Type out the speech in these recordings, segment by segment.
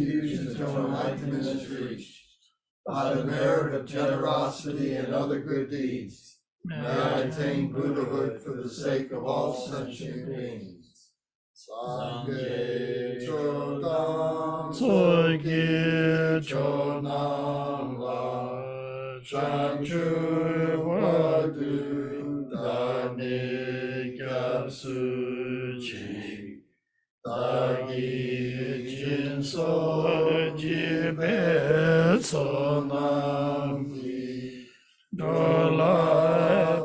until enlightenment is reached. By the merit of generosity and other good deeds, may I attain Buddhahood for the sake of all sentient beings. Sangye Chodam Sogi Chodam La Chanchu Vadu Dani Gyatsu Chi Dagi Jinso Jibe Sonamgi Dola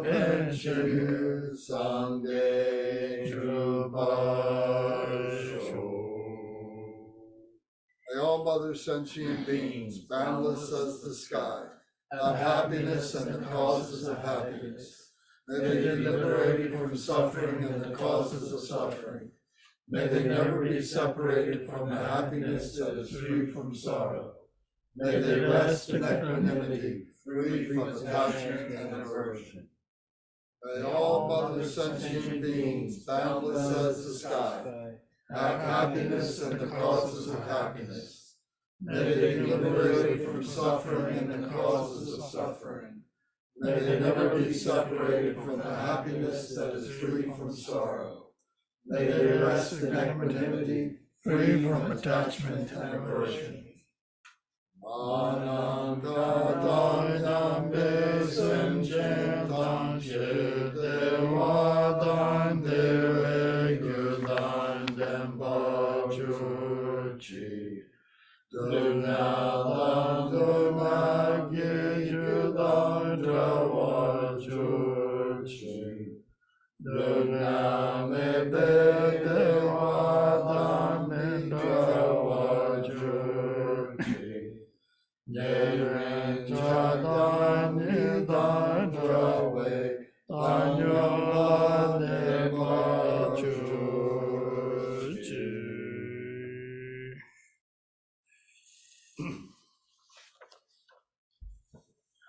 Penche Sangye Jubasho. May all mother sentient beings, boundless as the sky, have happiness and the causes of happiness. May they be liberated from suffering and the causes of suffering. May they never be separated from the happiness that is free from sorrow. May they rest in equanimity, free from attachment and aversion. May all mother sentient beings, boundless as the sky, have happiness and the causes of happiness. May they be liberated from suffering and the causes of suffering. May they never be separated from the happiness that is free from sorrow. May they rest in equanimity, free from attachment and aversion. Anam Kadam Besem Chetan Shedevadan Devegudan Dembachuchi Dunyadan Dumagi Judan Dravachuchi Dunyame Bedevadan Dravachuchi Neren Jadan Nidan Drave Danyola Nebachuchi.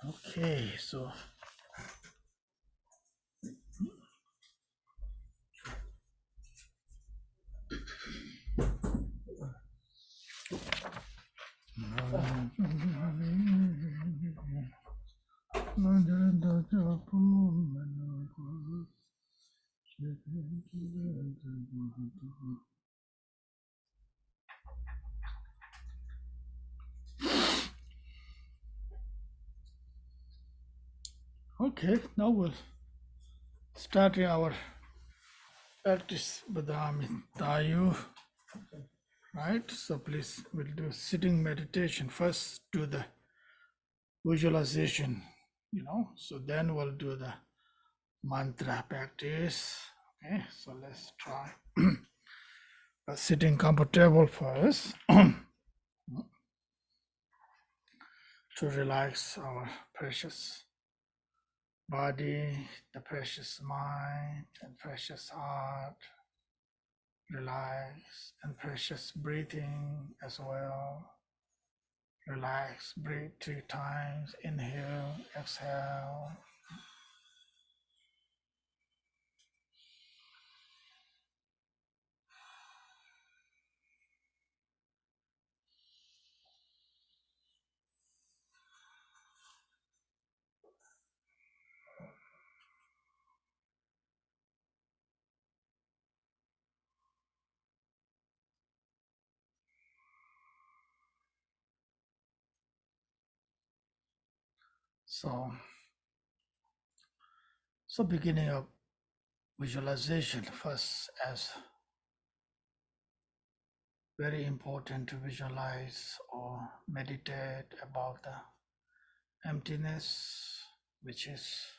Okay, so okay, now we'll start our practice with the Amitayus, right? So please, we'll do sitting meditation. First, do the visualization, so then we'll do the mantra practice. Okay, so let's try sitting comfortable first to relax our precious body, the precious mind and precious heart, relax, and precious breathing as well. Relax, breathe 3 times, inhale, exhale. So beginning of visualization first, as very important to visualize or meditate about the emptiness, which is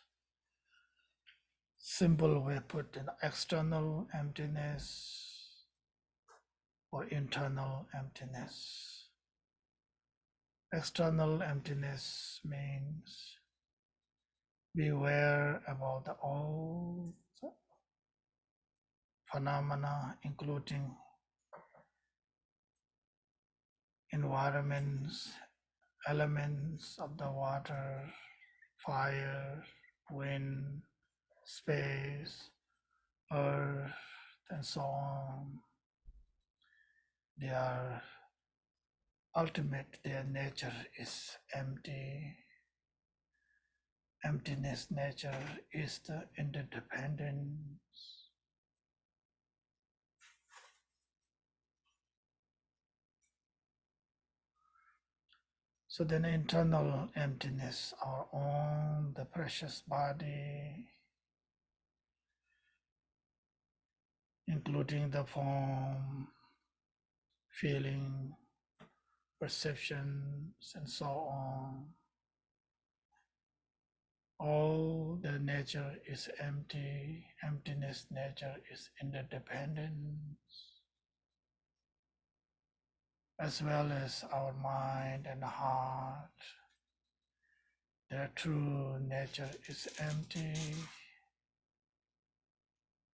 simple way put in external emptiness or internal emptiness. External emptiness means be aware about the all phenomena, including environments, elements of the water, fire, wind, space, earth, and so on. They are ultimate, their nature is empty. Emptiness nature is the interdependence. So then internal emptiness, our own, the precious body, including the form, feeling, perceptions, and so on. All the nature is empty. Emptiness nature is interdependence, as well as our mind and heart. Their true nature is empty.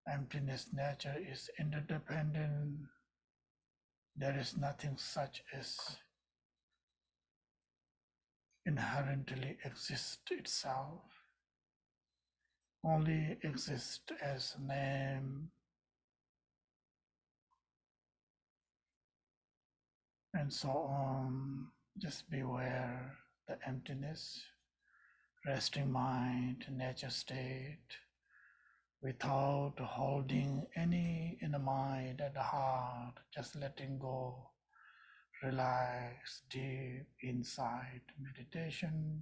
Emptiness nature is interdependent. There is nothing such as inherently exist itself, only exist as name and so on. Just beware the emptiness, resting mind, nature state, without holding any in the mind and the heart, just letting go, relax deep inside meditation.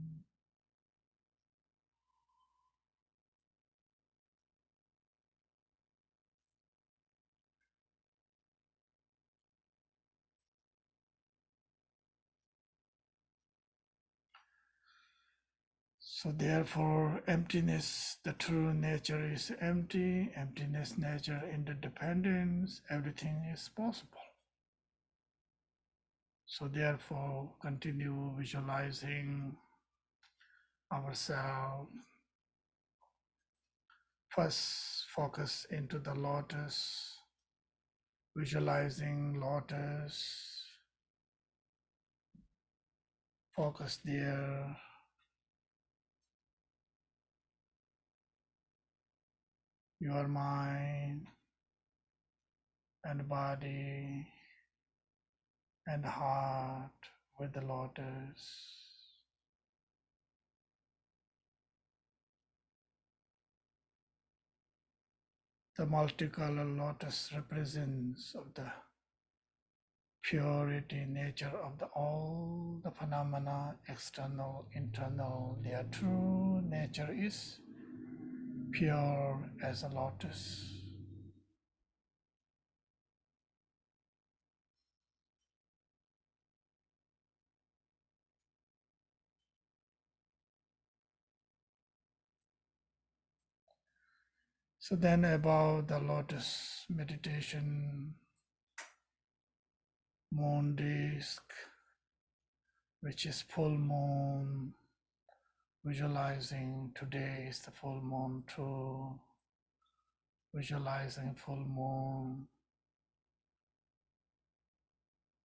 So therefore, emptiness, the true nature is empty, emptiness nature, interdependence, everything is possible. So therefore, continue visualizing ourselves. First, focus into the lotus, visualizing lotus, focus there. Your mind and body and heart with the lotus. The multicolor lotus represents of the purity nature of all the phenomena, external, internal. Their true nature is pure as a lotus. So then above the lotus meditation, moon disk, which is full moon, visualizing today is the full moon too, visualizing full moon,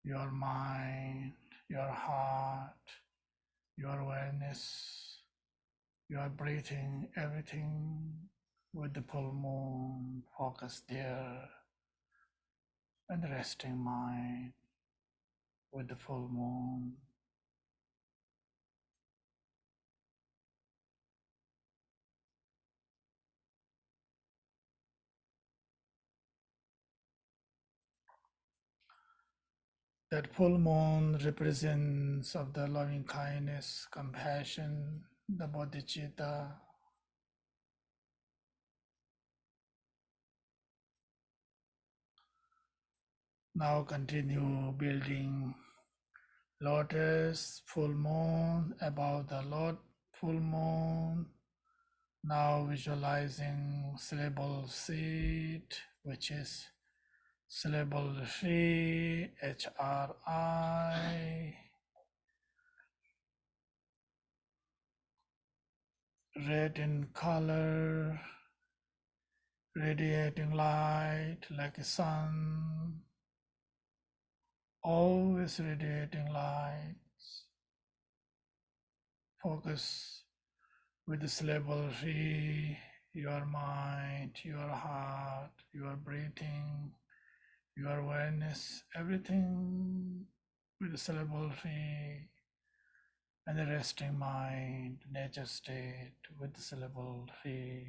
your mind, your heart, your awareness, your breathing, everything with the full moon, focus there, and resting mind with the full moon. That full moon represents of the loving kindness, compassion, the bodhicitta. Now continue building lotus, full moon, above the Lord, full moon. Now visualizing syllable seed, which is syllable Shri, HRI, red in color, radiating light like a sun, always radiating lights. Focus with this level Shri, your mind, your heart, your breathing, your awareness, everything with the syllable free and the resting mind, nature state with the syllable free.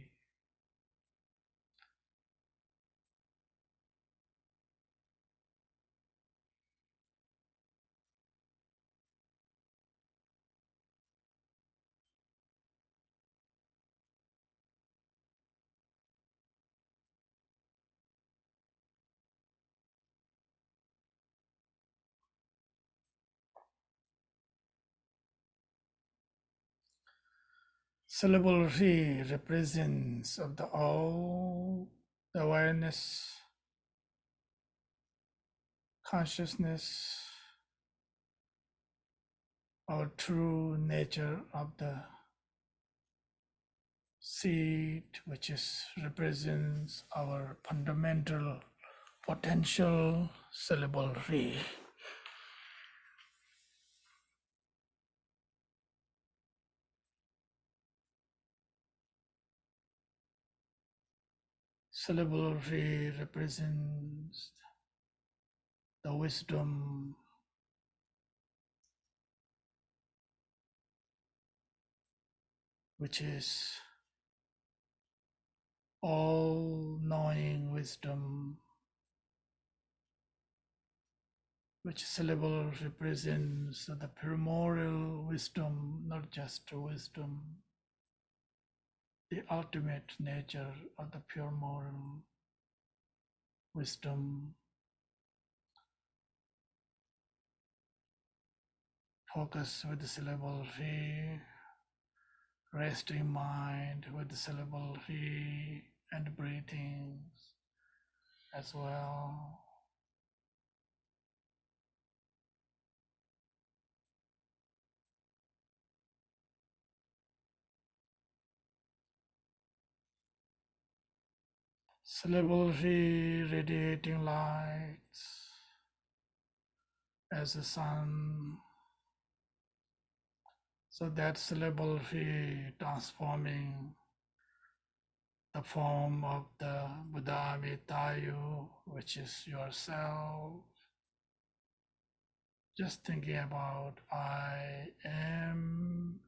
Syllable free represents of the all the awareness, consciousness, our true nature of the seed, which is represents our fundamental potential syllable free. Syllable free represents the wisdom which is all knowing wisdom, which syllable represents the primordial wisdom, not just wisdom, the ultimate nature of the pure moral wisdom. Focus with the syllable free, resting mind with the syllable free, and breathing as well. Syllable free radiating lights as the sun. So that syllable free transforming the form of the Buddha Amitayus, which is yourself. Just thinking about I am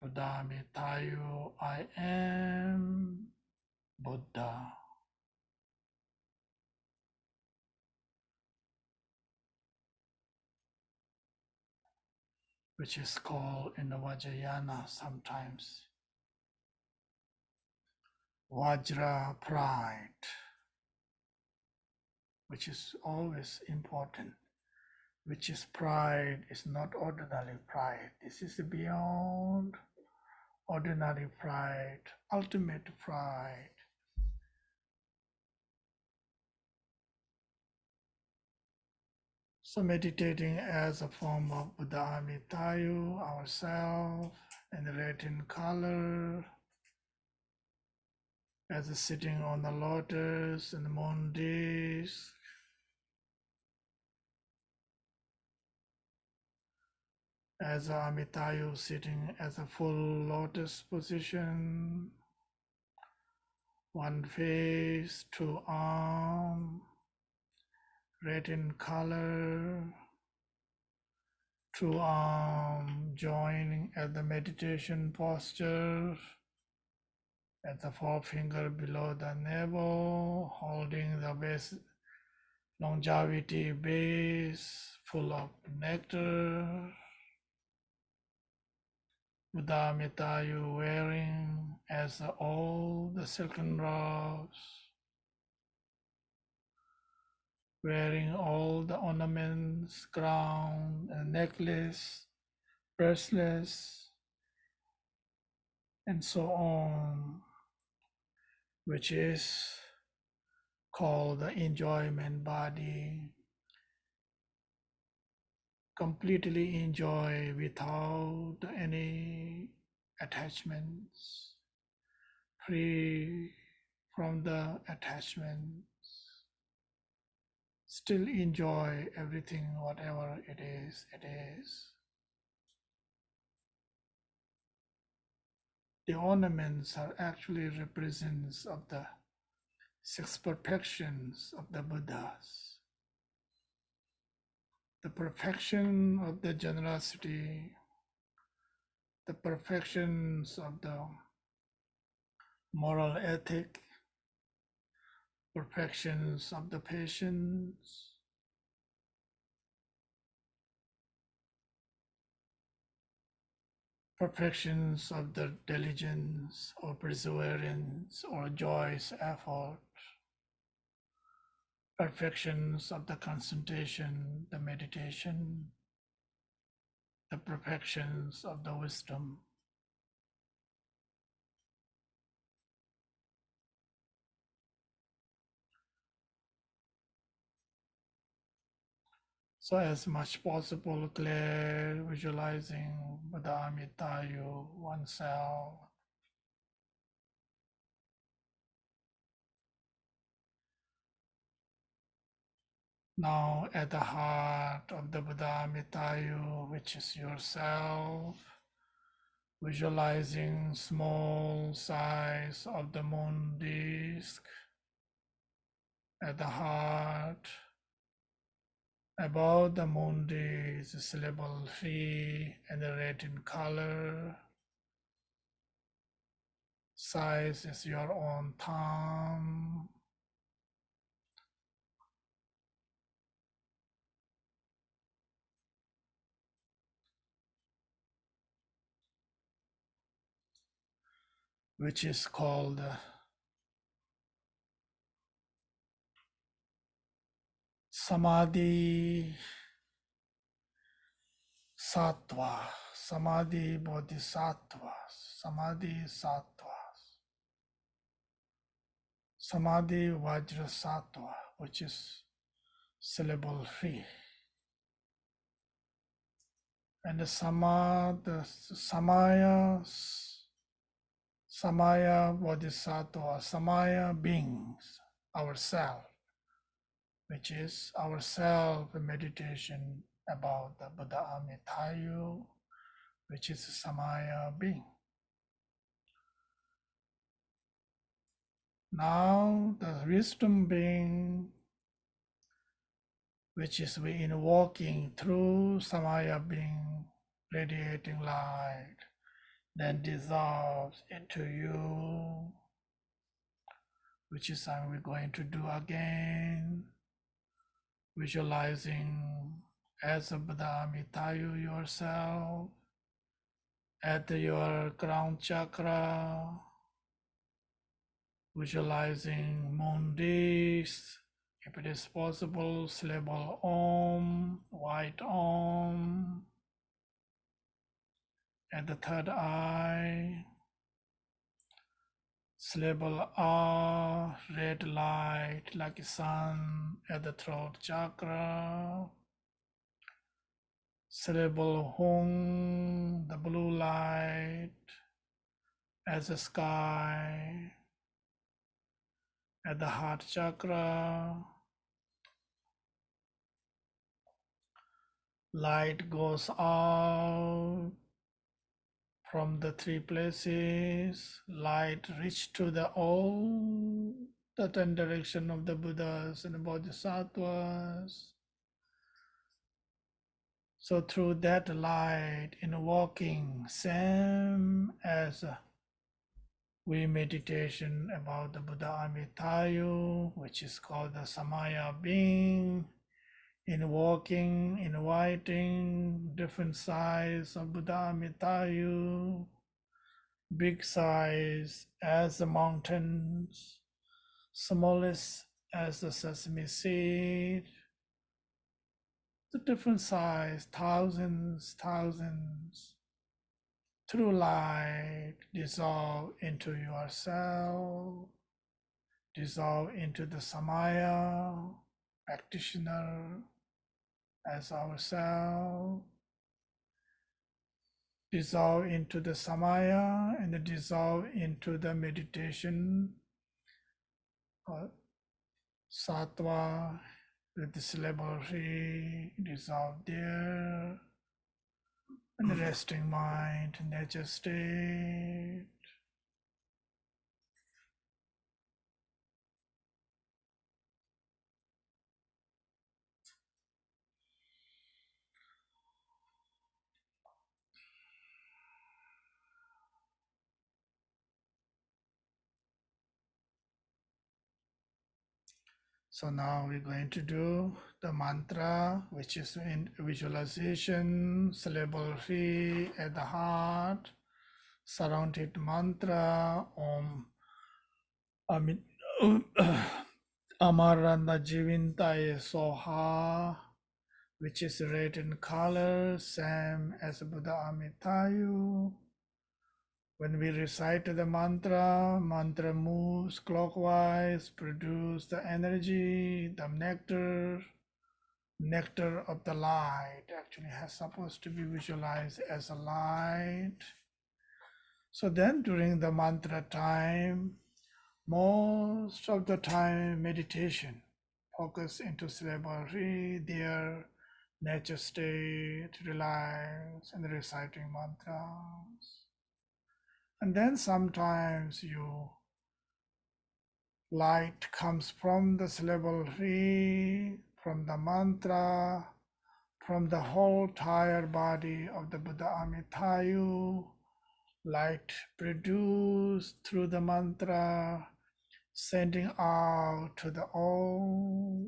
Buddha Amitayus, I am Buddha, which is called in the Vajrayana sometimes Vajra pride, which is always important. Which is pride is not ordinary pride. This is beyond ordinary pride, ultimate pride. So meditating as a form of Buddha Amitayus, ourself, in the red in color, as a sitting on the lotus in the moon disk, as Amitayus sitting as a full lotus position, one face, two arms, red in color, two arms joining at the meditation posture, at the forefinger below the navel, holding the base, longevity base full of nectar. Buddha Amitayus wearing as all the silken robes, wearing all the ornaments, crown, and necklace, bracelets, and so on, which is called the enjoyment body, completely enjoy without any attachments, free from the attachment, still enjoy everything, whatever it is, it is. The ornaments are actually represents of the six perfections of the Buddhas. the perfection of the generosity, the perfections of the moral ethic, perfections of the patience, perfections of the diligence or perseverance or joyous effort, perfections of the concentration, the meditation, the perfections of the wisdom. So as much possible, clear visualizing Buddha Amitayus oneself. Now at the heart of the Buddha Amitayus, which is yourself, visualizing small size of the moon disk at the heart. Above the moon disk is labeled free and red in color. Size is your own thumb. Which is called Samadhi Sattva, Samadhi Bodhisattva, Samadhi Sattva, Samadhi Vajra Sattva, which is syllable free. And the Samaya Bodhisattva, Samaya beings, ourself, which is our self meditation about the Buddha Amitayus, which is Samaya being. Now the wisdom being, which is we invoking through Samaya being, radiating light, then dissolves into you, which is something we're going to do again, visualizing as a Buddha Amitayus yourself at your crown chakra, visualizing moon discs, if it is possible, syllable Om, white Om, at the third eye, syllable A, red light like a sun at the throat chakra, syllable Hung, the blue light as the sky at the heart chakra. Light goes out from the three places. Light reach to the all the 10 direction of the Buddhas and the Bodhisattvas. So through that light in walking, same as we meditation about the Buddha Amitayus, which is called the Samaya being, in walking, inviting different size of Buddha Amitayus, big size as the mountains, smallest as the sesame seed, the different size, thousands, through light, dissolve into yourself, dissolve into the Samaya practitioner as ourselves, dissolve into the Samaya and dissolve into the meditation Sattva with the syllable free, dissolve there, and the resting mind, nature state. So now we're going to do the mantra, which is in visualization, syllable 3 at the heart, surrounded mantra, Om Amit Amaranda Jivintaya Soha, which is red in color, same as Buddha Amitayu. When we recite the mantra moves clockwise, produce the energy, the nectar of the light actually has supposed to be visualized as a light. So then during the mantra time, most of the time meditation, focus into syllable 3, their nature state, relax, and reciting mantras. And then sometimes light comes from the syllable 3, from the mantra, from the whole entire body of the Buddha Amitayu, light produced through the mantra, sending out to all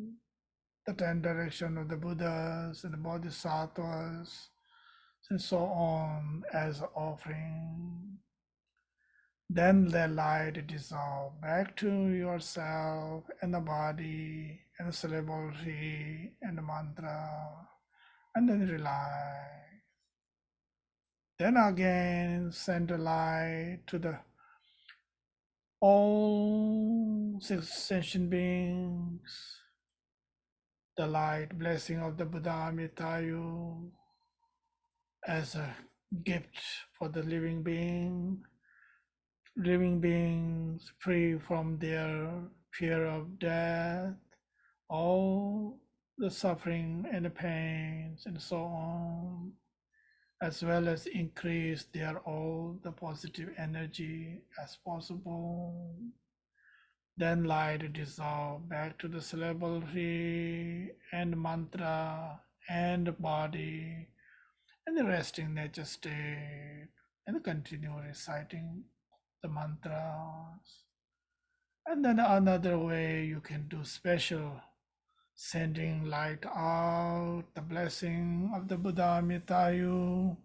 the 10 direction of the Buddhas and the Bodhisattvas, and so on as an offering. Then the light dissolve back to yourself and the body and the syllable 3 and the mantra, and then relax. Then again send the light to all 6 sentient beings, the light blessing of the Buddha Amitayu as a gift for the living beings free from their fear of death, all the suffering and the pains and so on, as well as increase all the positive energy as possible. Then light dissolve back to the syllable 3 and mantra and body and the resting nature state, and continue reciting the mantras. And then another way you can do special, sending light out, the blessing of the Buddha Amitayu,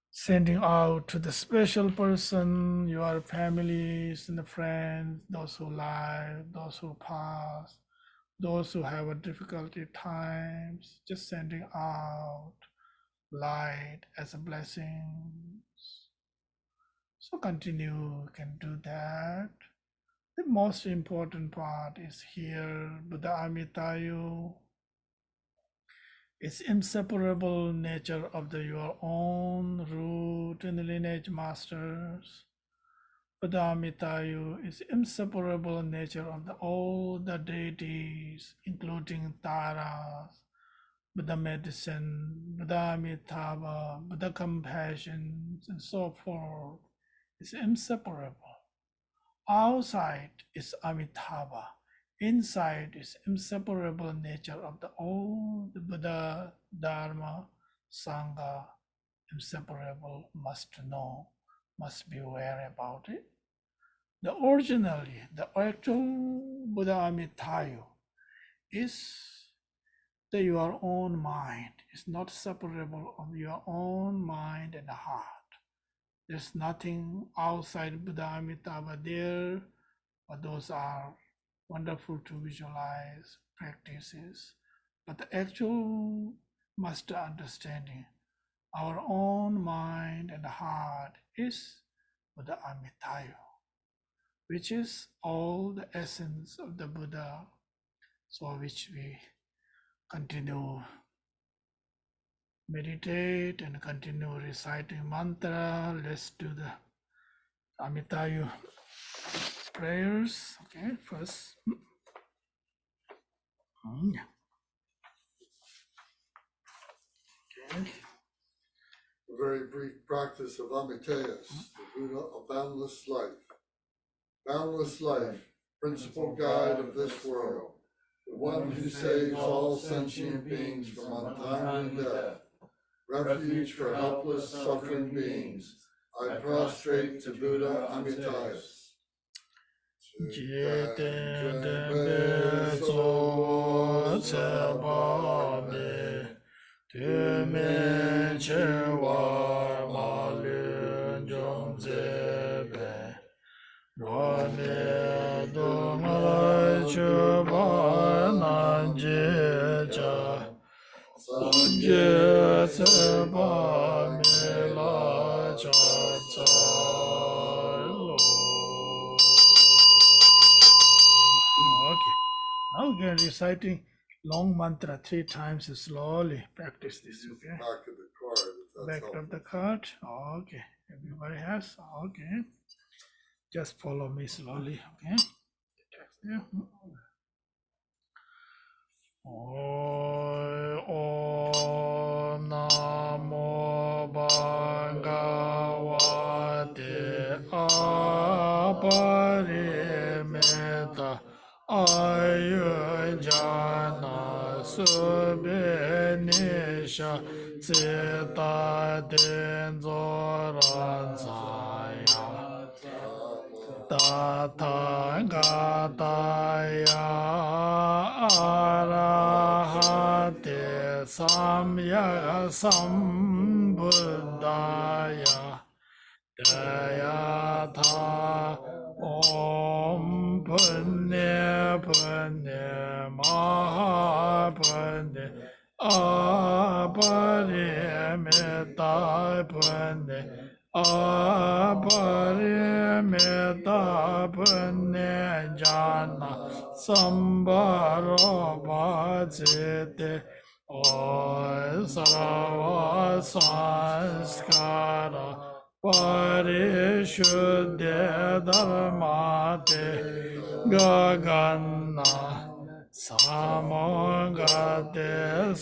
sending out to the special person, your families and the friends, those who live, those who pass, those who have a difficulty times, just sending out light as a blessing. So continue, you can do that. The most important part is here, Buddha Amitayu. It's inseparable nature of your own root and lineage masters. Buddha Amitayu is inseparable nature of all the deities, including Taras, Buddha medicine, Buddha Amitabha, Buddha compassion, and so forth. It's inseparable. Outside is Amitabha. Inside is inseparable nature of all the Buddha, Dharma, Sangha, inseparable, must know, must be aware about it. The actual Buddha Amitayu is your own mind. It's not separable of your own mind and heart. There's nothing outside Buddha Amitabha there, but those are wonderful to visualize practices. But the actual master understanding, our own mind and heart is Buddha Amitayu, which is all the essence of the Buddha, so which we continue meditate and continue reciting mantra. Let's do the Amitayu prayers. Okay, first. Okay. A very brief practice of Amitayus, the Buddha of boundless life. Boundless life, principal guide of this world, the one who saves all sentient beings from untimely death, refuge for helpless, suffering beings, I prostrate to Buddha Amitayus. Jiten Dembe So Tsebame Tume Chewa Malun Jom Zebe Rame Dumala Chuba Nanje Cha Sanje Seba Mila Cha Cha Lo. Okay. Now again reciting long mantra 3 times slowly. Practice this, okay? Back of the card. If that's Back of the card. Okay. Everybody has. Okay. Just follow me slowly, okay? Text there. Om Namo Bhagavate Aparimita Ayurjana Subhinisha Cita Denzoransaya Tathāgataya arahate samyaka sambuddhaya Dayatha Om Punye Punye Maha Punye Aparimita Punye Aparimita Punye Jana Sambharo Bhajite O Sarva Sanskara Parishuddha Dharmate Gagana Samagate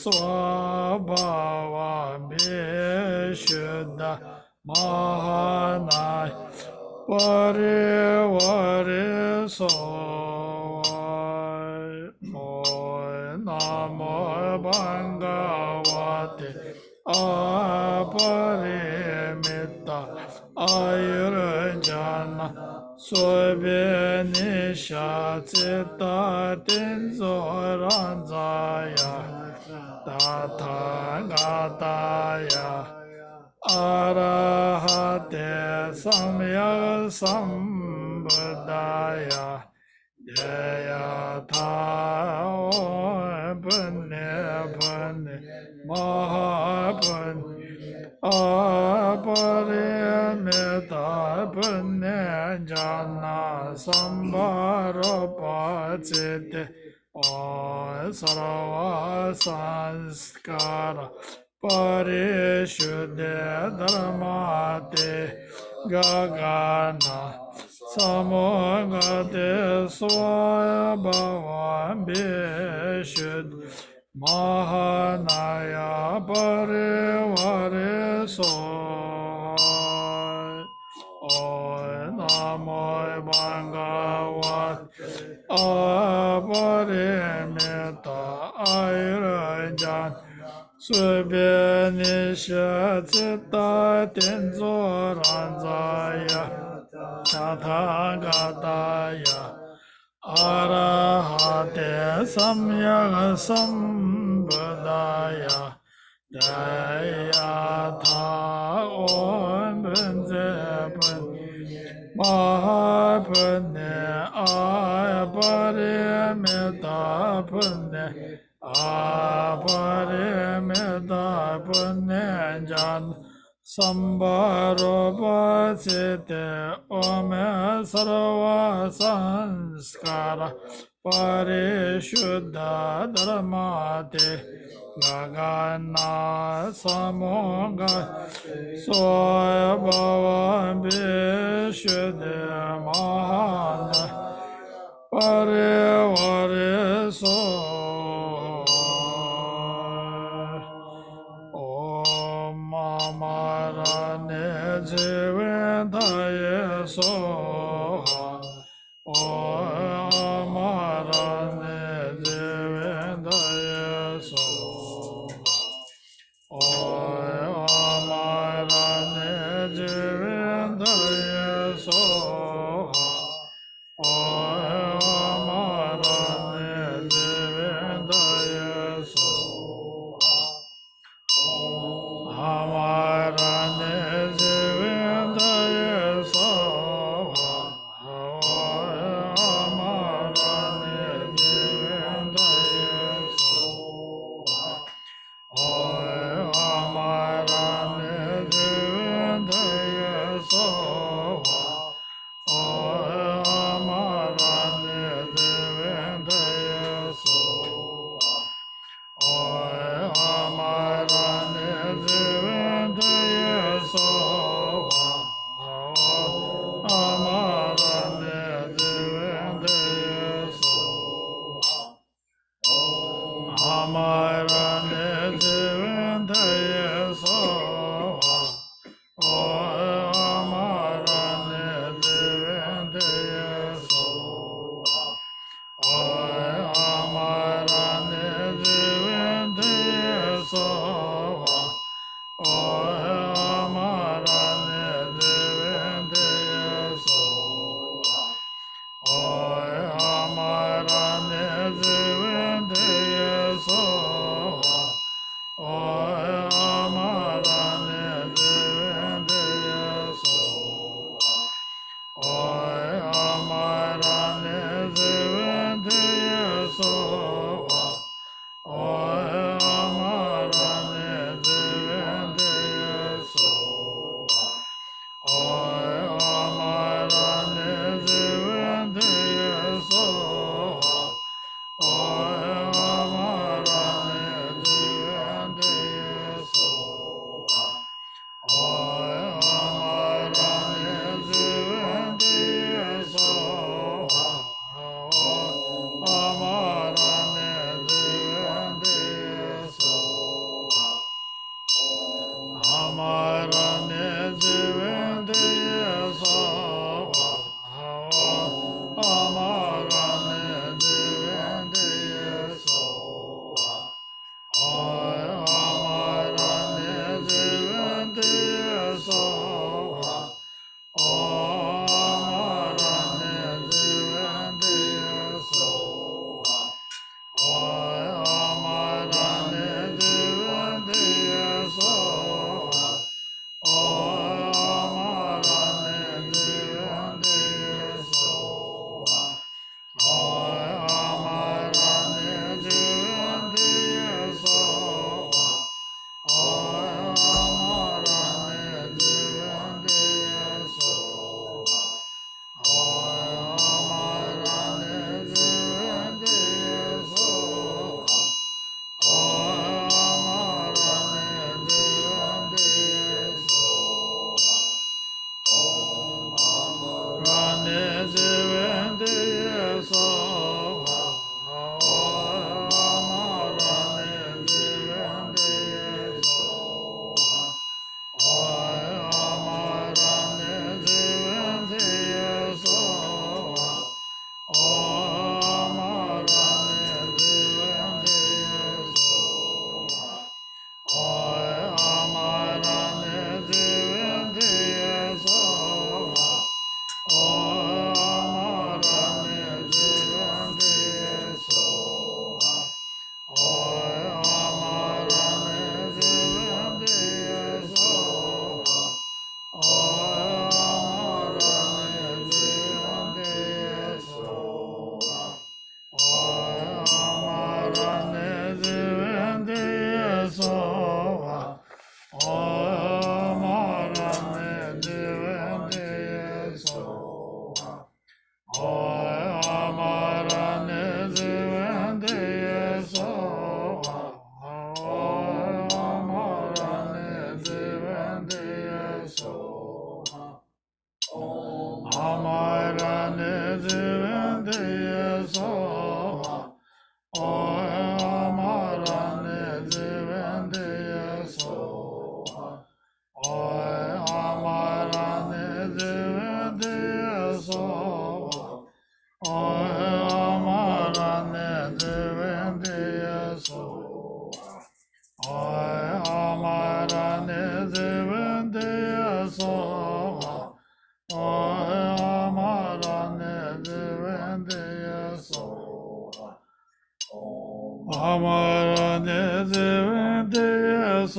Swabhava Vishuddha Mahanaya Parivariso Namo Bhagavate Aparimita Ayurjana Subhinisha Cita Tinzoranzaya Tathāgataya Arahate Samyaka Sambuddhaya Jayatha Punye Punye Mahapunye Aparimita Punye Jana Sambharo Bhajite O Sarva Sanskara Parishuddha Dharmate Gagana Samagate Swabhava Vishuddha Mahanaya Parivariso Namo Bhagavate Aparimita Ayurjana Subhinisha Cita Tinzoranzaya Tathāgataya Arahate Samyaka Sambuddhaya Jayatha Om Punye Punye Mahapunye Aparimita Punye Aparimita Punye Jana Sambharo Bhajite Om Sarva Sanskara Parishuddha Dharmate Gagana Samoga Swabhava Vishuddha Mahana Parivariso Om Amarane Jiventaye Soha Om Amarane Jiventaye Soha Om Amarane Jiventaye Soha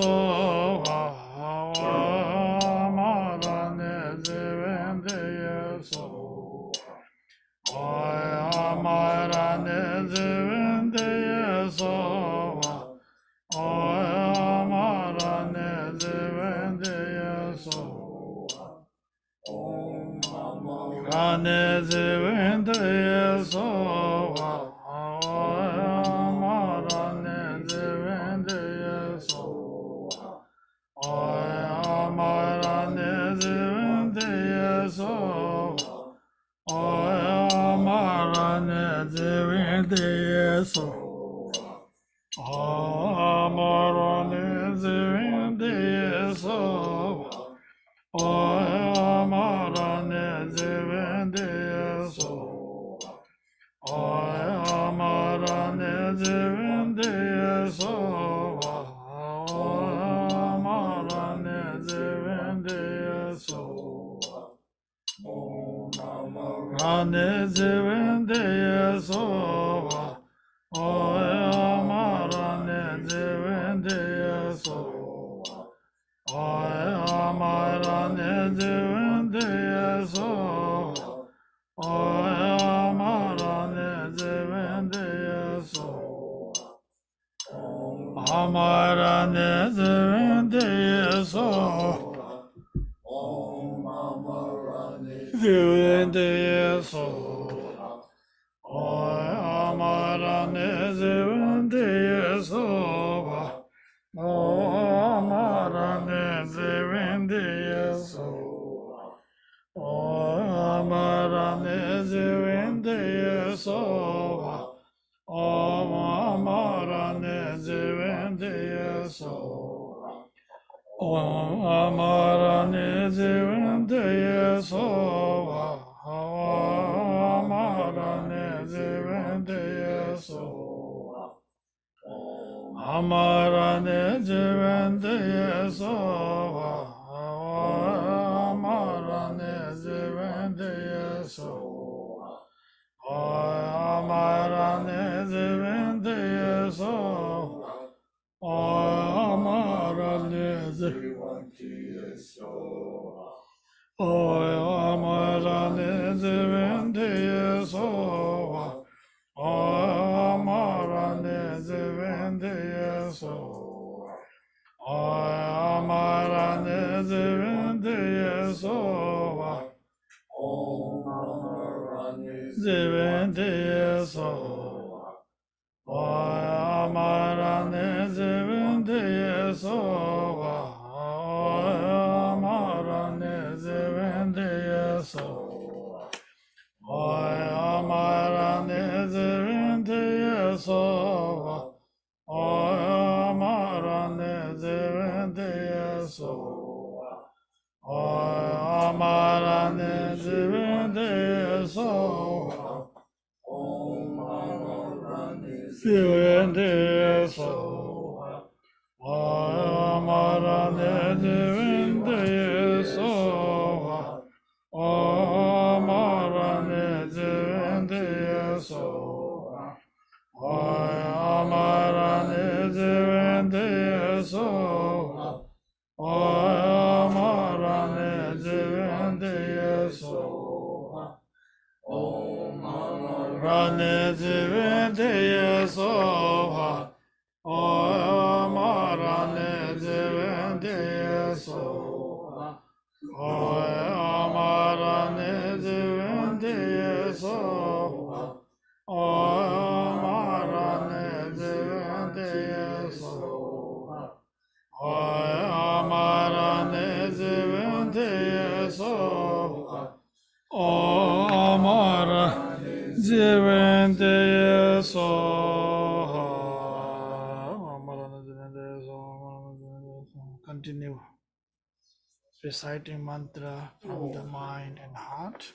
Soha Amarane Zivende Soha Amarane Zivende Soha Amarane Zivende Soha Rane Zivende Soha Amarane Zivende Soha Amarane Zivende Soha Amarane Zivende Soha Amarane Zivende Soha Amarane Zivende Soha Amarane Zivende Soha Amarane Zivende Soha Rane Zivende Soha Amarane Zivende Soha Amarane Zivende Soha Amarane Zivende Soha Amarane Zivende Soha Zivende Soha Amarane Zivende Soha Amarane Zivende Soha Amarane Zivende Soha Amarane Zivende Soha Amarane Zivende Soha Amarane Zivende Soha Amarane Zivende Soha Amarane Zivende Soha Amarane Zivende Soha Amarane Zivende Soha Amarane Zivende Soha Amarane Zivende Soha Amarane Zivende Soha Amarane Zivende Soha Amarane Zivende Soha Amarane Zivende Soha Amarane Zivende Soha Amarane Zivende Soha Amarane Zivende Soha Zivende Soha Amarane Zivende Soha Amarane Zivende Soha Amarane Zivende Soha Amarane Zivende Soha Amarane Zivende Soha Amarane Zivende Soha Amarane Zivende Soha Amarane Zivende Soha Amarane Zivende Soha Amara Zivende Soha Amarane Zivende Soha. Continue reciting mantra from the mind and heart.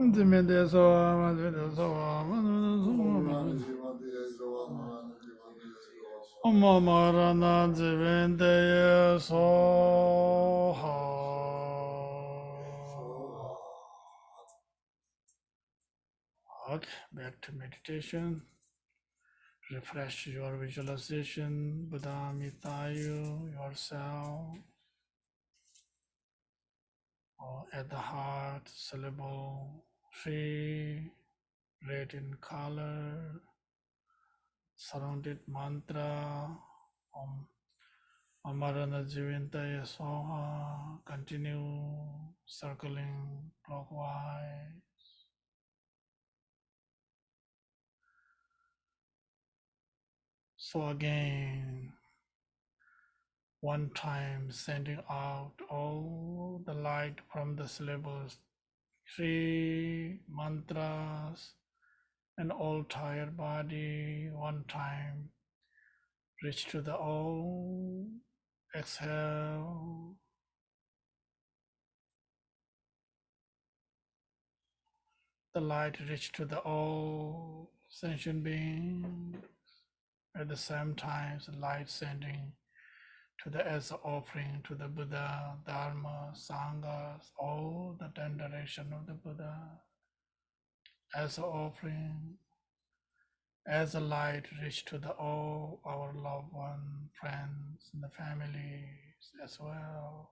Dimende soa madhveda soa madhveda Murana soa Jivanti Ezra, Murana Jivanti Ezra. Amma marana divende soha. Okay, back to meditation. Refresh your visualization, Buddha Amitayus, yourself, or at the heart, syllable tree, red in color, surrounded mantra, Om Amarana Jivintaya Soha, continue circling clockwise. So again, one time sending out all the light from the syllables, three mantras, and all tired body, one time reach to the all, exhale, the light reach to the all sentient being. At the same time, the light sending to the as offering to the Buddha, Dharma, Sangha, all the 10 direction of the Buddha, as an offering, as a light reach to the all our loved one, friends, and the families as well.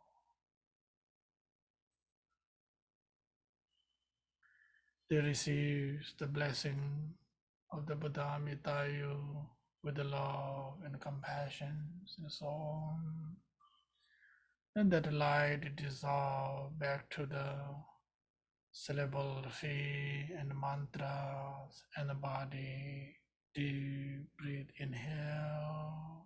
They receive the blessing of the Buddha Amitayus with the love and compassion and so on. And that light dissolve back to the syllable fee and mantras and the body. Deep breathe, inhale.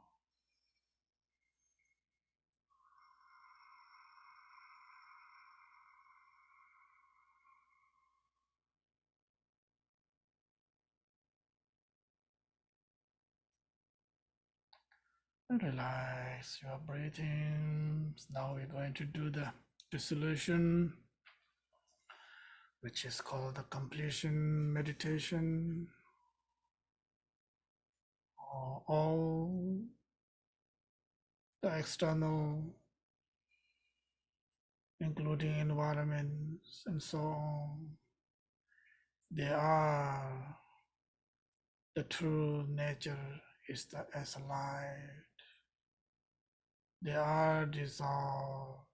And relax your breathing. Now we're going to do the dissolution, which is called the completion meditation. All the external, including environments and so on, they are the true nature is the as a light. They are dissolved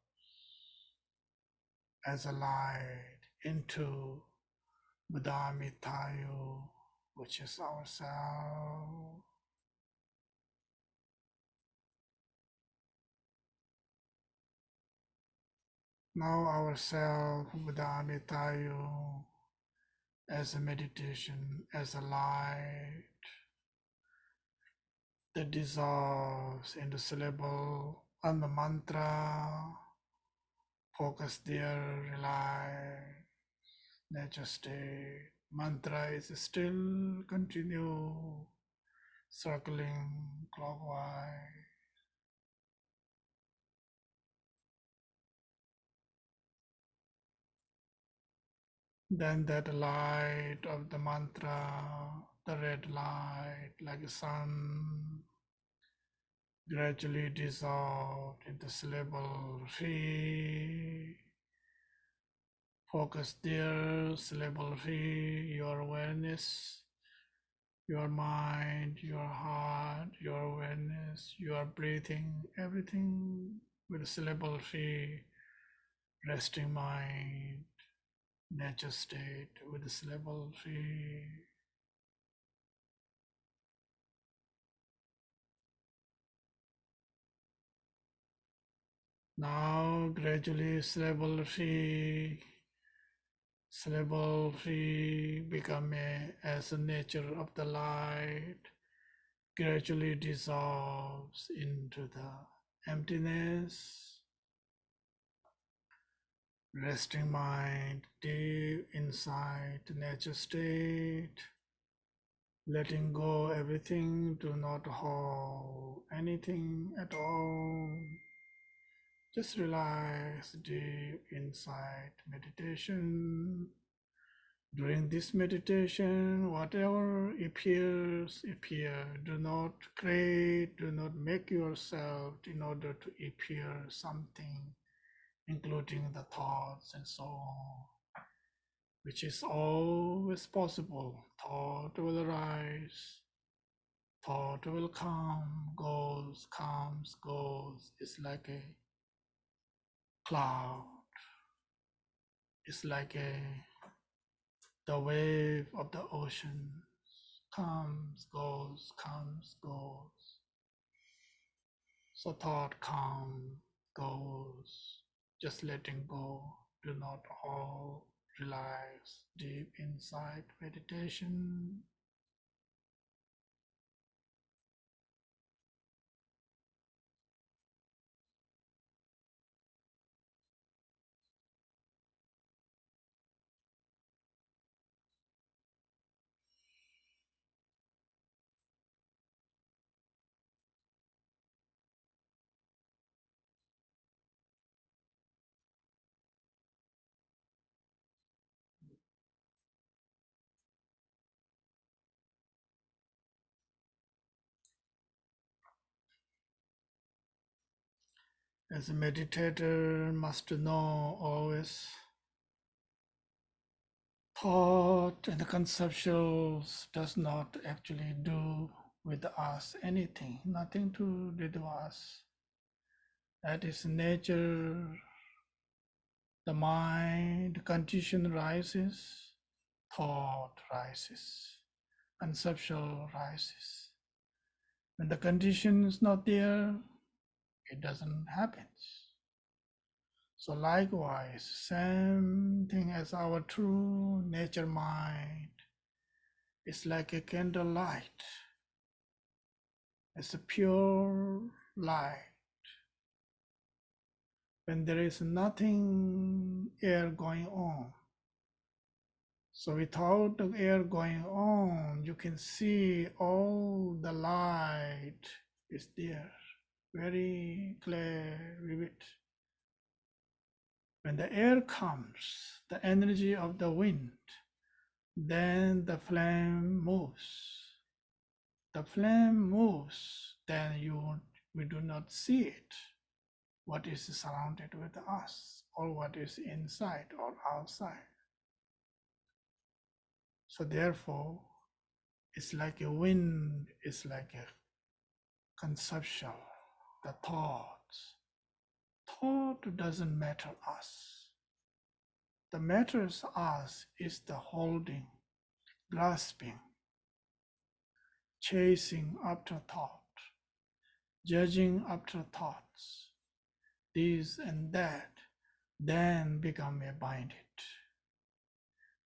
as a light into Buddha Amitayus, which is ourself. Now ourself, Buddha Amitayus, as a meditation, as a light that dissolves in the syllable and the mantra. Focus there, relax, nature state. Mantra is still continue circling clockwise. Then that light of the mantra, the red light like a sun, gradually dissolved in the syllable Re. Focus there, syllable Re, your awareness, your mind, your heart, your awareness, your breathing, everything with the syllable Re, resting mind, nature state with the syllable Re. Now gradually syllable free become as the nature of the light gradually dissolves into the emptiness, resting mind deep inside the nature state, letting go everything, do not hold anything at all. Just relax deep inside meditation. During this meditation, whatever appears, appear. Do not create, do not make yourself in order to appear something, including the thoughts and so on, which is always possible. Thought will arise, thought will come, goes, comes, goes. It's like a cloud. It's like the wave of the ocean. Comes, goes, comes, goes. So thought comes, goes, just letting go. Do not all relax deep inside meditation. As a meditator must know always thought and the conceptuals does not actually do with us anything, nothing to do with us. That is nature. The mind condition rises, thought rises, conceptual rises. When the condition is not there, it doesn't happen. So likewise, same thing as our true nature mind. It's like a candlelight. It's a pure light. When there is nothing air going on. So without the air going on, you can see all the light is there, very clear, vivid. When the air comes, the energy of the wind, then the flame moves. The flame moves, then we do not see it, what is surrounded with us, or what is inside or outside. So therefore, it's like a wind, it's like a conceptual, the thoughts. Thought doesn't matter us. The matters us is the holding, grasping, chasing after thought, judging after thoughts, this and that, then become a binded.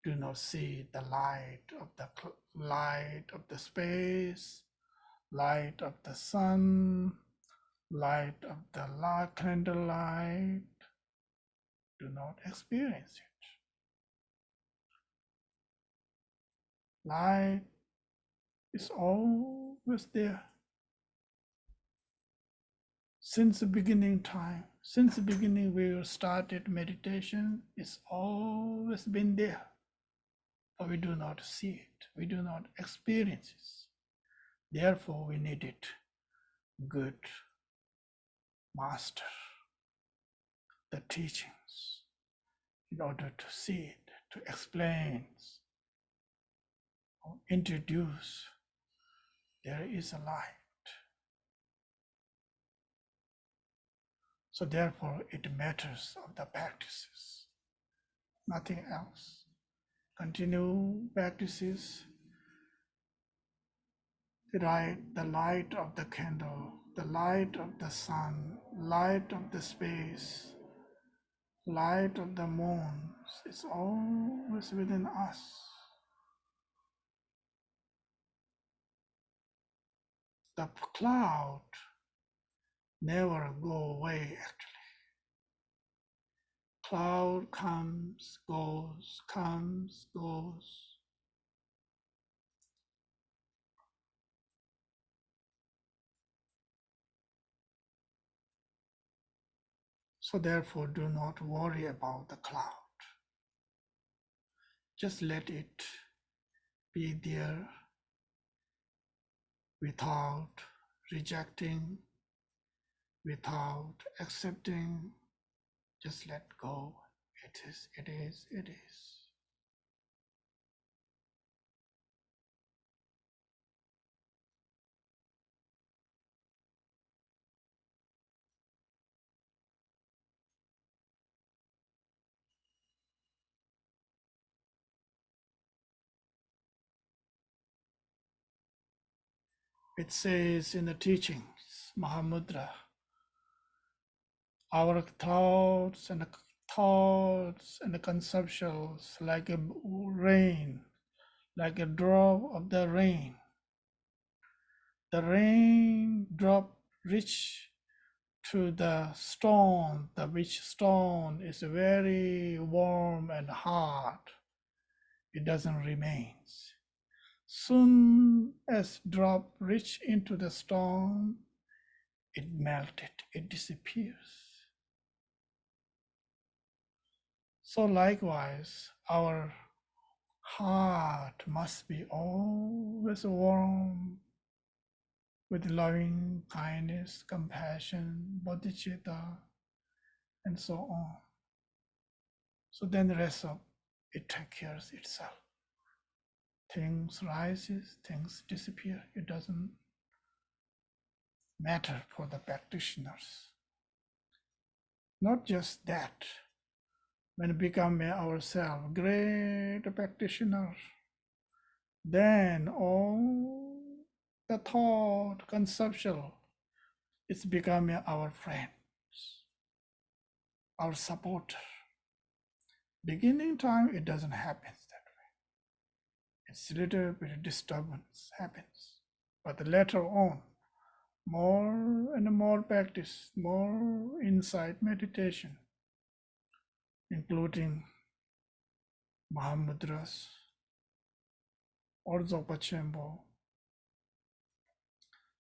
Do not see the light of the space, light of the sun, light of the candlelight. Do not experience it. Light is always there. Since the beginning time, since the beginning we started meditation, it's always been there. But we do not see it. We do not experience it. Therefore, we needed good master, the teachings, in order to see it, to explain, or introduce. There is a light. So therefore, it matters of the practices, nothing else. Continue practices. The light of the candle, the light of the sun, light of the space, light of the moon is always within us. The cloud never go away actually. Cloud comes, goes, comes, goes. So therefore do not worry about the cloud. Just let it be there without rejecting, without accepting. Just let go. It is, it is, it is. It says in the teachings, Mahamudra, our thoughts and the conceptions like a rain, like a drop of the rain. The rain drop reach to the stone, the which stone is very warm and hard. It doesn't remain. Soon as drop reach into the stone, it melted, it disappears. So likewise, our heart must be always warm with loving kindness, compassion, bodhicitta, and so on. So then the rest of it takes care of itself. Things rises, things disappear. It doesn't matter for the practitioners. Not just that, when we become ourselves great practitioner, then all the thought, conceptual, it's becoming our friends, our supporter. Beginning time, it doesn't happen that way. It's a little bit of disturbance happens. But later on, more and more practice, more insight meditation, including Mahamudras, Orzo Pachembo.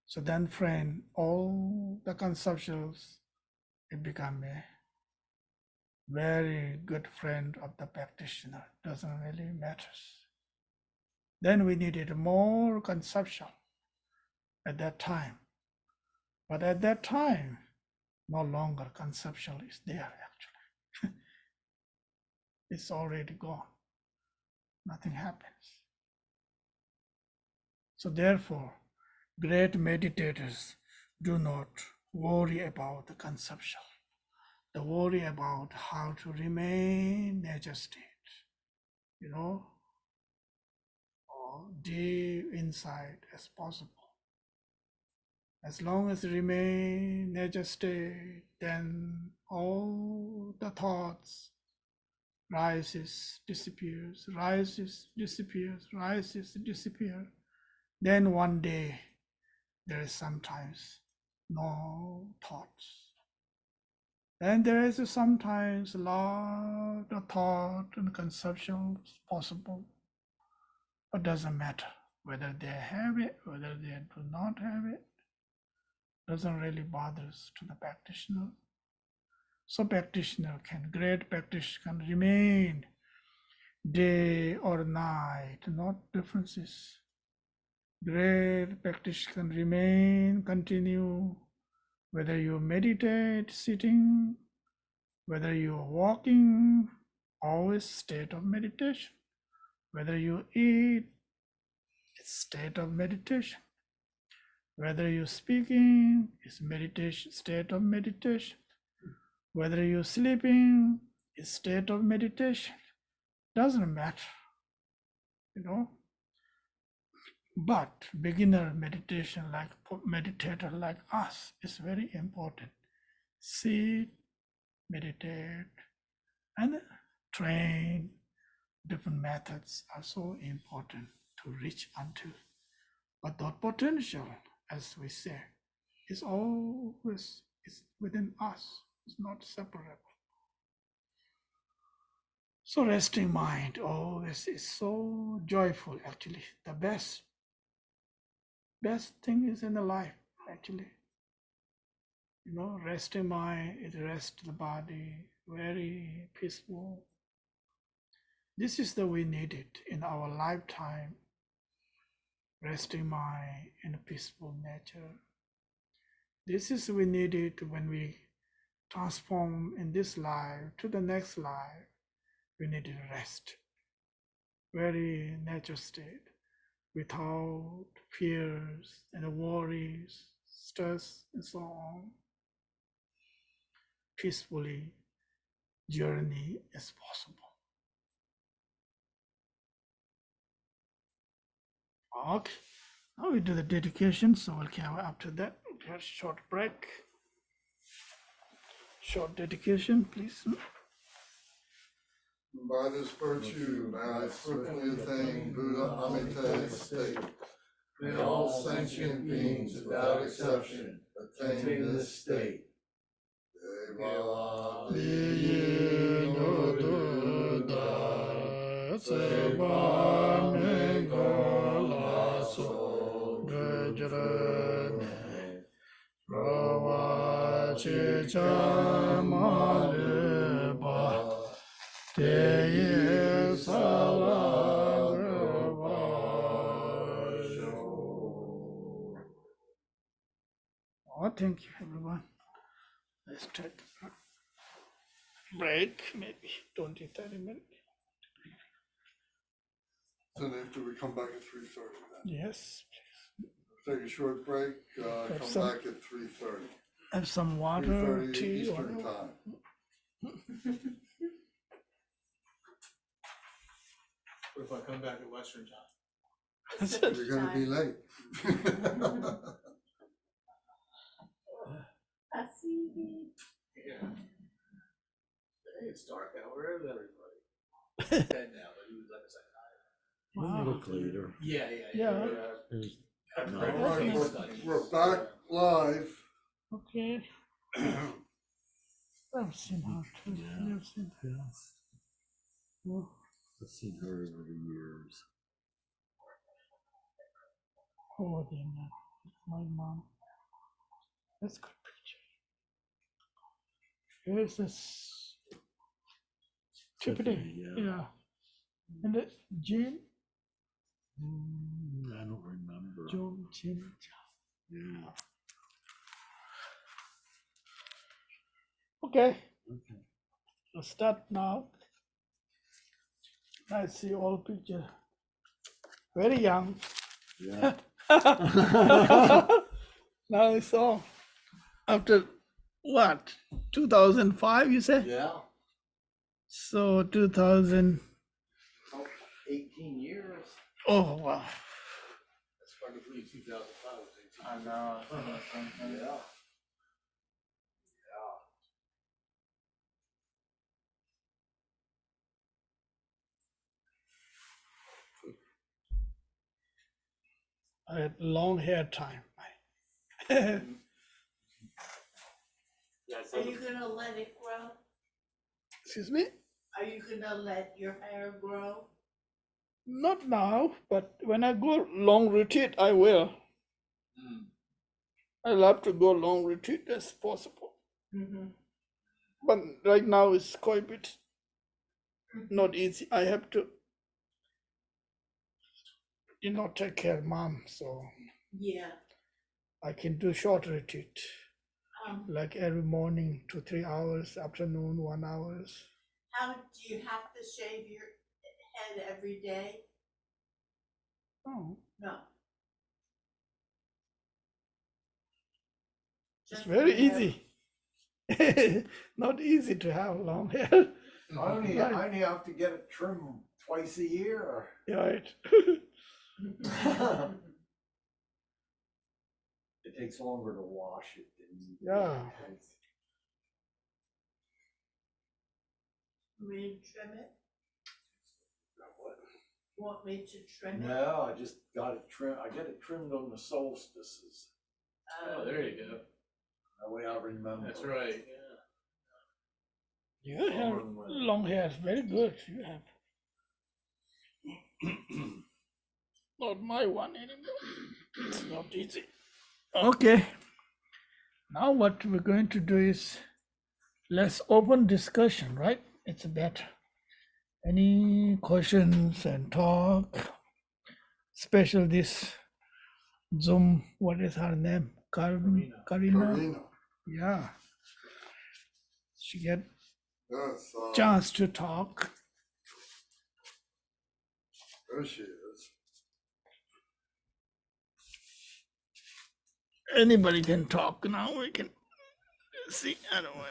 So then, friend, all the conceptuals, it become a very good friend of the practitioner. Doesn't really matter. Then we needed more conceptual at that time. But at that time, no longer conceptual is there actually. It's already gone. Nothing happens. So therefore, great meditators do not worry about the conceptual. They worry about how to remain nature state, or deep inside as possible. As long as remain nature state, then all the thoughts rises, disappears, rises, disappears, rises, disappear. Then one day there is sometimes no thoughts. And there is sometimes a lot of thought and conceptions possible, but doesn't matter whether they have it, whether they do not have it. Doesn't really bother to the practitioner. So great practitioner can remain day or night, not differences. Great practitioner can remain, continue, whether you meditate, sitting, whether you're walking, always state of meditation. Whether you eat, it's state of meditation. Whether you're speaking, it's meditation, state of meditation. Whether you're sleeping, it's state of meditation. Doesn't matter, But beginner meditation, like meditator like us, is very important. Sit, meditate, and train. Different methods are so important to reach unto. But that potential, as we say, is always within us. It's not separable. So resting mind always is so joyful. Actually, the best thing is in the life. Actually, resting mind, it rests the body, very peaceful. This is the we need it in our lifetime, resting mind and peaceful nature. This is we need it when we transform in this life to the next life. We need to rest, very natural state, without fears and worries, stress, and so on. Peacefully journey as possible. Okay, now we do the dedication. So we'll have after that we have a short break. Short dedication, please. By this virtue, may I swiftly attain Buddha Amitayus state. May all sentient beings, without exception, attain this state. Deva Diyino Duda Seva Megala So Drajrane Rava Chichamaleba Teye Salagravajo. Oh, thank you, everyone. Let's take a break, maybe 20, 30 minutes. Then after we come back at 3:30 then. Yes, Take a short break, come some- back at 3:30. have some water, 3:30 tea, Eastern or time. What if I come back at Western time? You're gonna be late. Yeah. Hey, it's dark out. Where is everybody? Dead now, but he was like a second night. Wow. Look later. Yeah. Yeah. After No. break, All right, case we're, study. we're back live. Okay. I've seen her too. Yeah. I've seen her. Yeah. Oh, I've seen her over the years. oh, dear, man. My mom. That's a good picture. Here's this Tiffany. Yeah. Yeah. And the Jane, I don't remember. Joan, Jane. Yeah. Okay, Okay. we'll start now. I see all picture. Very young. Yeah. Now it's all after what? 2005, you said? Yeah. So 2000. 18 years. Oh wow. That's hard to believe 2005 was 18. I know. Yeah. I had long hair time. Yeah, Are you gonna let it grow? Excuse me? Are you gonna let your hair grow? Not now, but when I go long retreat, I will. I love to go long retreat as possible. Mm-hmm. But right now it's quite a bit not easy. I have to, take care of mom, so Yeah. I can do short retreat, Um, like every morning 2, 3 hours, afternoon 1 hour. how do you have to shave your head every day? Oh, No. it's Just very whenever- easy. Not easy to have long hair. I only have to get it trimmed twice a year. Right. It takes longer to wash it than. Yeah. Want me to trim it? Want me to trim it? No, I just got it trimmed. I get it trimmed on the solstices. Oh, there you go. That way I remember. That's right. Yeah. You have long hair, very good. You have. Not my one anymore. It's not easy. Okay. Now what we're going to do is let's open discussion, right? It's better. Any questions and talk? Special this Zoom, what is her name? Karina. Karina. Yeah. She get Yes. chance to talk. There she is. Anybody can talk now. We can see. I don't know.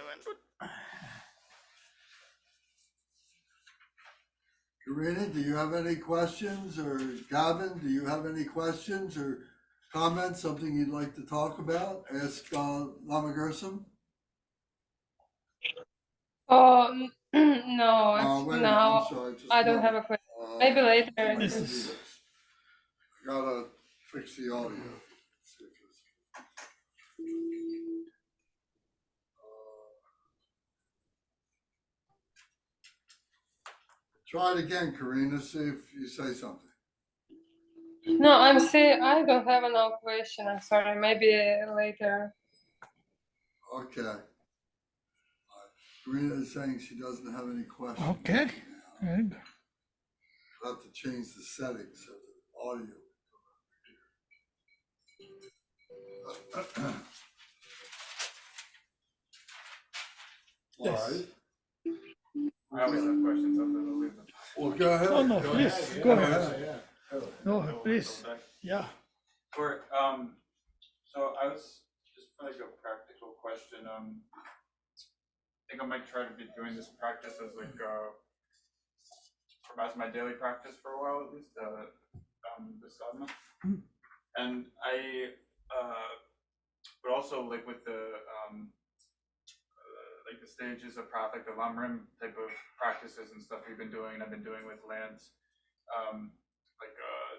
Karina, do you have any questions? Or Gavin, do you have any questions or comments? Something you'd like to talk about? Ask Lama Gursam. Oh, no, Wait a minute, now I'm sorry. Just I a don't have moment. a question. Maybe later. I can This do is- this. I gotta fix the audio. See if this- Try it again, Karina, see if you say something. No, I'm saying I don't have no question. I'm sorry. Maybe later. Okay. Karina is saying she doesn't have any questions. Okay. Good. I'll have to change the settings of the audio. All Yes. right. I always have questions, I'll leave them. Well, go ahead. Oh, no, Go please, ahead. go ahead. Yeah. No, please. Yeah. For so I was just for like a practical question. I think I might try to be doing this practice as like as my daily practice for a while at least. The sadhana, and I but also like with the like the stages of path, like the lamrim type of practices and stuff we've been doing. I've been doing with lands.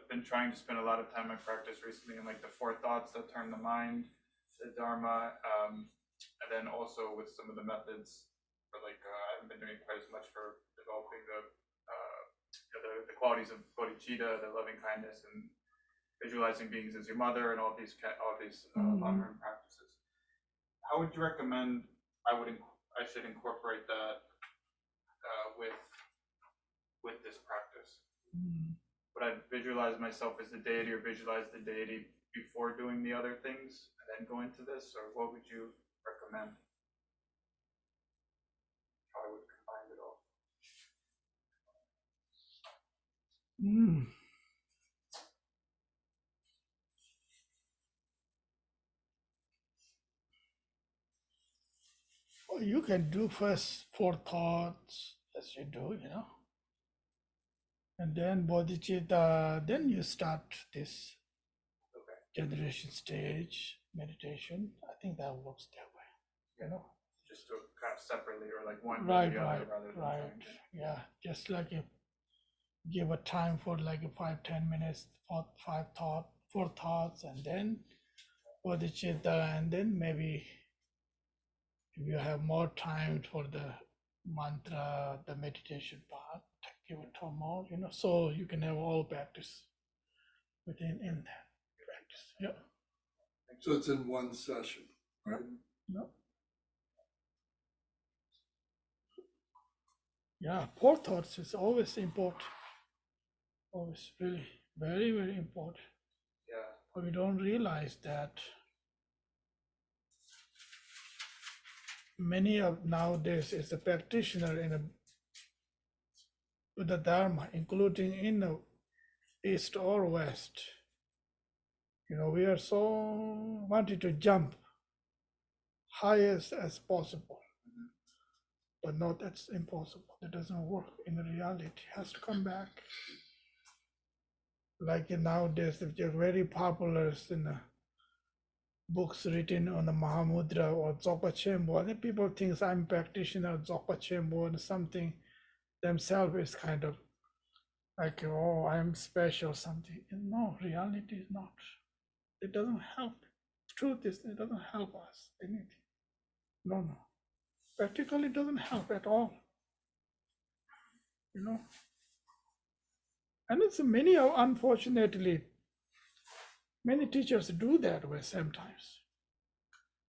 Been trying to spend a lot of time in practice recently in like the four thoughts that turn the mind, the dharma, and then also with some of the methods for like I haven't been doing quite as much for developing the qualities of bodhicitta, the loving kindness, and visualizing beings as your mother, and all these lamrim practices. How would you recommend I should incorporate that with this practice? Would I visualize myself as the deity or visualize the deity before doing the other things and then go into this, or what would you recommend? How I would combine it all? Well, you can do first four thoughts as you do, and then bodhicitta, then you start this generation stage meditation. I think that works that way, Just to kind of separately, or like one or Right, the other, right, rather than right. trying to. Yeah, just like you give a time for like a 5-10 minutes for four thoughts, and then bodhicitta, and then maybe if you have more time for the mantra, the meditation part, give it time more, so you can have all practice within in that practice. Yeah. So it's in one session, right? No. Yeah, four thoughts is always important. Always really very, very important. Yeah. But we don't realize that many of nowadays is a practitioner in the Dharma, including in the East or West. We are so wanted to jump highest as possible, but no, that's impossible. That doesn't work in reality. It has to come back. Like nowadays, they're very popular in the books written on the Mahamudra or Dzogpa Chembo. And people think I'm a practitioner of Dzogpa Chembo and something themselves is kind of like, oh, I'm special something. No, reality is not. It doesn't help. Truth is, it doesn't help us anything. No. Practically, it doesn't help at all. And it's unfortunately, many teachers do that way sometimes.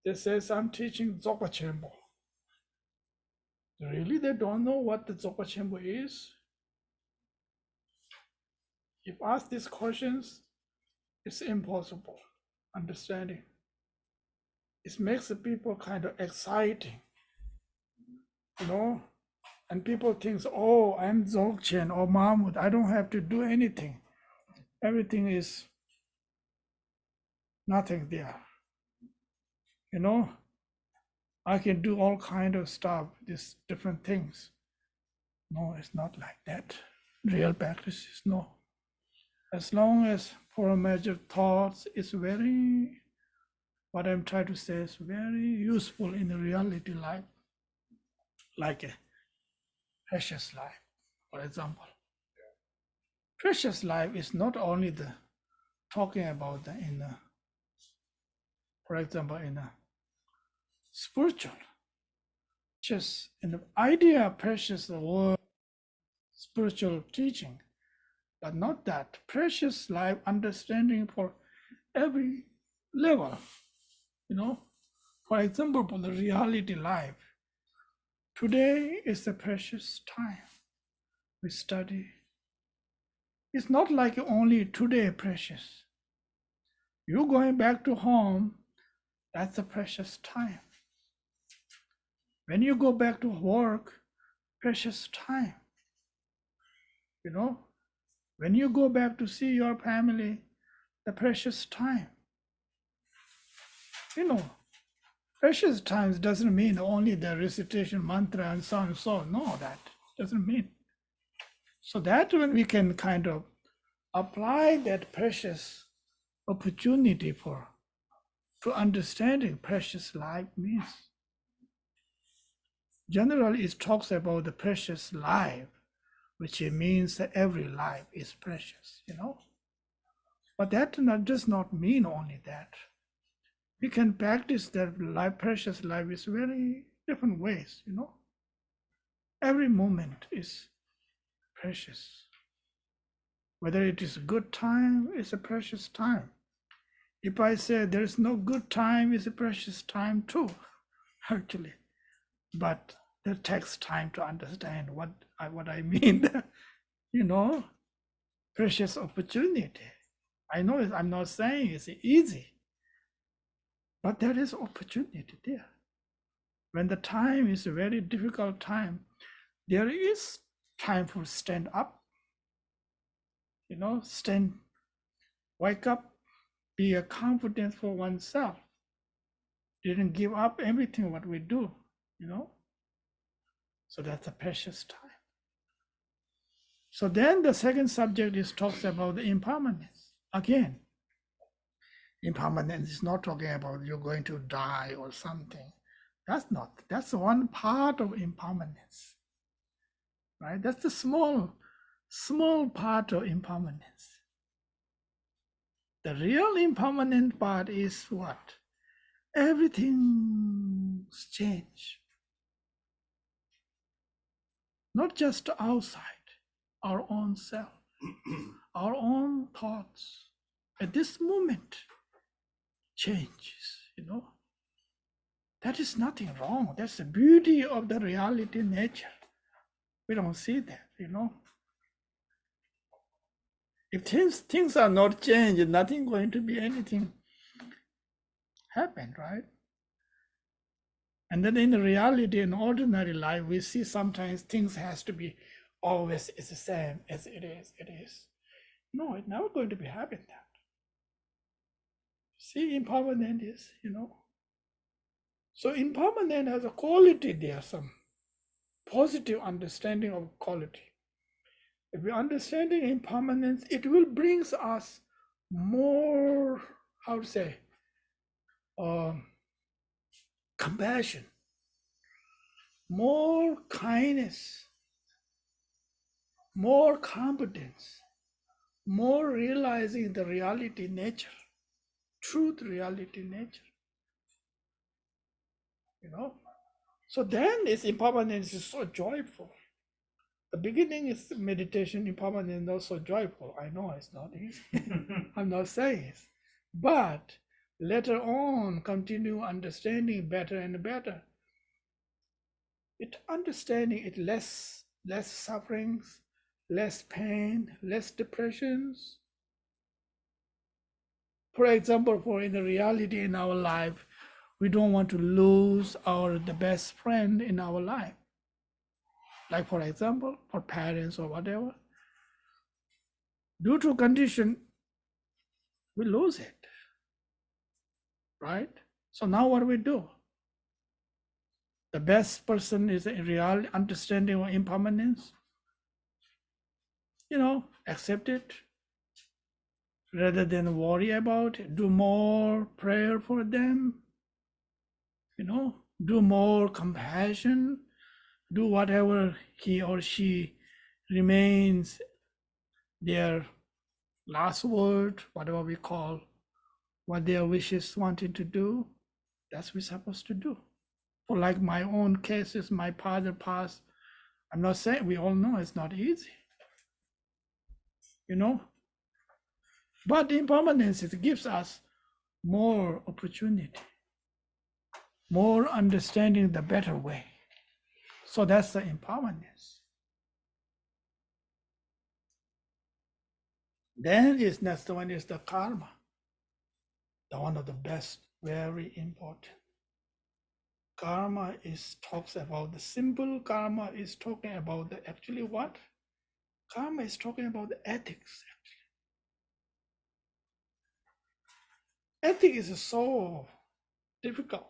They say, I'm teaching Dzogpa Chembo. Really, they don't know what the Dzogpa Chembo is? If asked these questions, it's impossible understanding. It makes the people kind of exciting, you know, and people think, oh, I'm Dzogchen or Mahmud, I don't have to do anything. Everything is nothing there. You know, I can do all kind of stuff, these different things. No, it's not like that. Real practice is no. As long as for a measured thoughts is very, what I'm trying to say is very useful in the reality life, like a precious life, for example. Precious life is not only the talking about the in the, for example, in a spiritual, just in the idea of precious the word spiritual teaching, but not that precious life understanding for every level, you know. For example, for the reality life, today is the precious time we study. It's not like only today precious. You going back to home, that's a precious time. When you go back to work, precious time. You know, when you go back to see your family, the precious time. You know, precious times doesn't mean only the recitation mantra and so on and so on. No, that doesn't mean. So that when we can kind of apply that precious opportunity to understanding precious life means. Generally, it talks about the precious life, which it means that every life is precious, you know. But that does not mean only that. We can practice that life, precious life, is very different ways, you know. Every moment is precious. Whether it is a good time, it's a precious time. If I say there is no good time, it's a precious time too, actually. But that takes time to understand what I mean. You know, precious opportunity. I know I'm not saying it's easy, but there is opportunity there. When the time is a very difficult time, there is time for stand up, you know, wake up, be a confidence for oneself. Didn't give up everything what we do, you know. So that's a precious time. So then the second subject is talks about the impermanence. Again, impermanence is not talking about you're going to die or something. That's one part of impermanence, right? That's the small part of impermanence. The real impermanent part is what? Everything's changed. Not just outside, our own self, our own thoughts. At this moment, changes, you know. That is nothing wrong. That's the beauty of the reality nature. We don't see that, you know. If things are not changed, nothing going to be anything happen, right? And then in the reality, in ordinary life, we see sometimes things has to be always is the same as it is. No, it's never going to be happen that. See, impermanent is, you know. So impermanent has a quality there, some positive understanding of quality. If we understanding impermanence, it will bring us more, how to say, compassion, more kindness, more competence, more realizing the reality nature, truth reality nature. You know, so then this impermanence is so joyful. The beginning is meditation, impermanence, not so joyful. I know it's not easy. I'm not saying it, but later on, continue understanding better and better. It understanding it less sufferings, less pain, less depressions. For example, for in the reality in our life, we don't want to lose the best friend in our life. Like for example, for parents or whatever. Due to condition, we lose it, right? So now what do we do? The best person is a real understanding of impermanence. Accept it rather than worry about it. Do more prayer for them. Do more compassion. Do whatever he or she remains their last word, whatever we call what their wishes wanting to do. That's what we're supposed to do. For like my own cases, my father passed. I'm not saying, we all know it's not easy. But impermanence, it gives us more opportunity, more understanding the better way. So that's the impermanence. Then next one is the karma. The one of the best, very important. Karma talks about the simple. Karma is talking about actually what? Karma is talking about the ethics. Ethics is so difficult.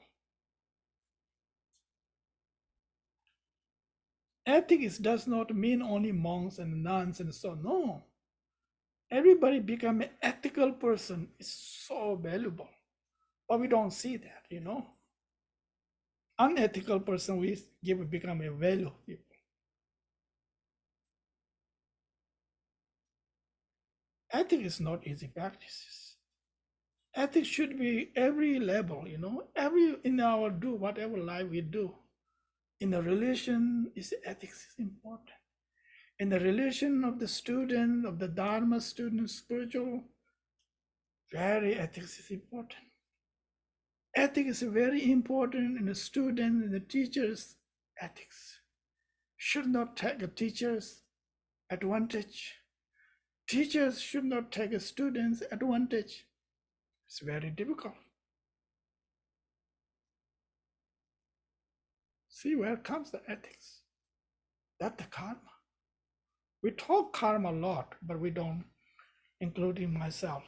Ethics does not mean only monks and nuns and so on. No. Everybody become an ethical person is so valuable. But we don't see that, Unethical person we become a value people. Ethics is not easy practices. Ethics should be every level, every in our do whatever life we do. In the relation, ethics is important. In the relation of the student, of the Dharma student, spiritual, very ethics is important. Ethics is very important in the student and the teachers. Ethics should not take a teacher's advantage. Teachers should not take a student's advantage. It's very difficult. See where comes the ethics. That's the karma. We talk karma a lot, but we don't, including myself.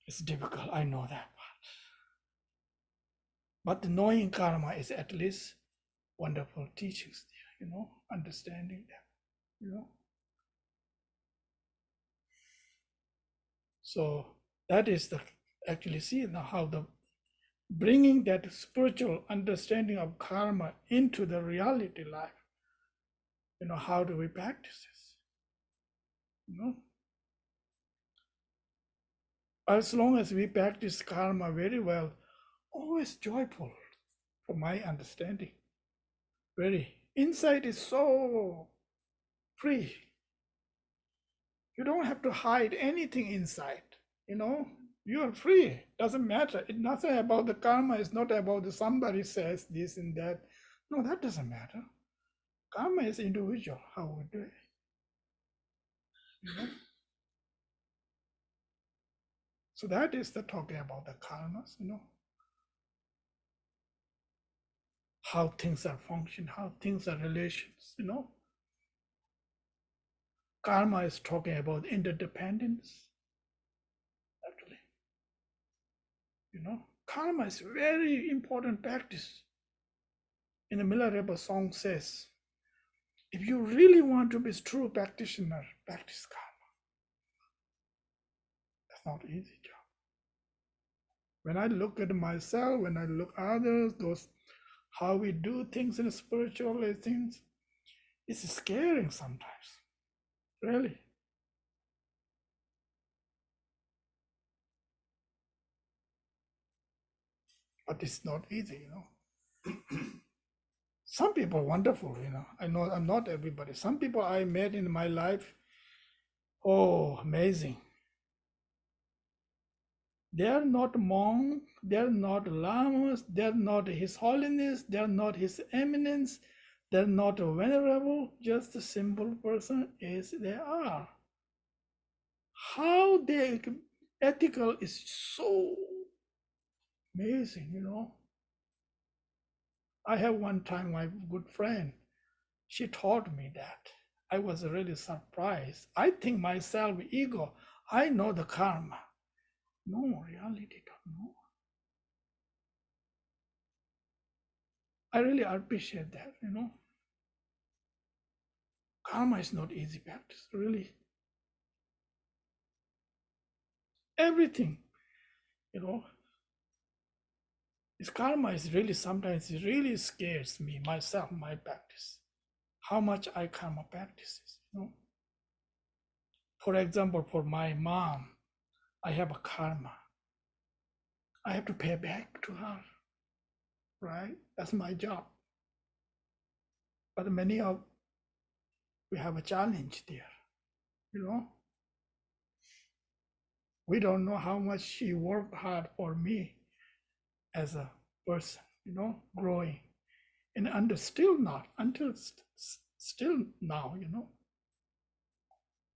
It's difficult, I know that part. But knowing karma is at least wonderful teachings there, understanding them, So that is actually see now how the bringing that spiritual understanding of karma into the reality life. How do we practice this? As long as we practice karma very well, always joyful, from my understanding. Very inside is so free. You don't have to hide anything inside. You are free. Doesn't matter. It's nothing about the karma. It's not about somebody says this and that. No, that doesn't matter. Karma is individual, how we do it. So that is the talking about the karmas, how things are function, how things are relations, Karma is talking about interdependence, actually. Karma is very important practice. In the Milarepa song says, if you really want to be a true practitioner, practice karma. That's not an easy job. When I look at myself, when I look at others, how we do things in spiritual things, it's scary sometimes, really. But it's not easy, Some people are wonderful, I know I'm not everybody. Some people I met in my life, oh, amazing. They're not monks, they're not lamas, they're not His Holiness, they're not His Eminence, They're not venerable, just a simple person as they are. How they ethical is so amazing, you know. I have one time my good friend, she taught me that. I was really surprised. I think myself, ego, I know the karma. No, reality don't know. I really appreciate that, you know. Karma is not easy practice, really. Everything, you know. This karma is really sometimes it really scares me, myself, my practice. How much I karma practices, you know. For example, for my mom, I have a karma. I have to pay back to her, right? That's my job. But many of we have a challenge there, you know. We don't know how much she worked hard for me as a person, you know, growing, and still not until still now, you know.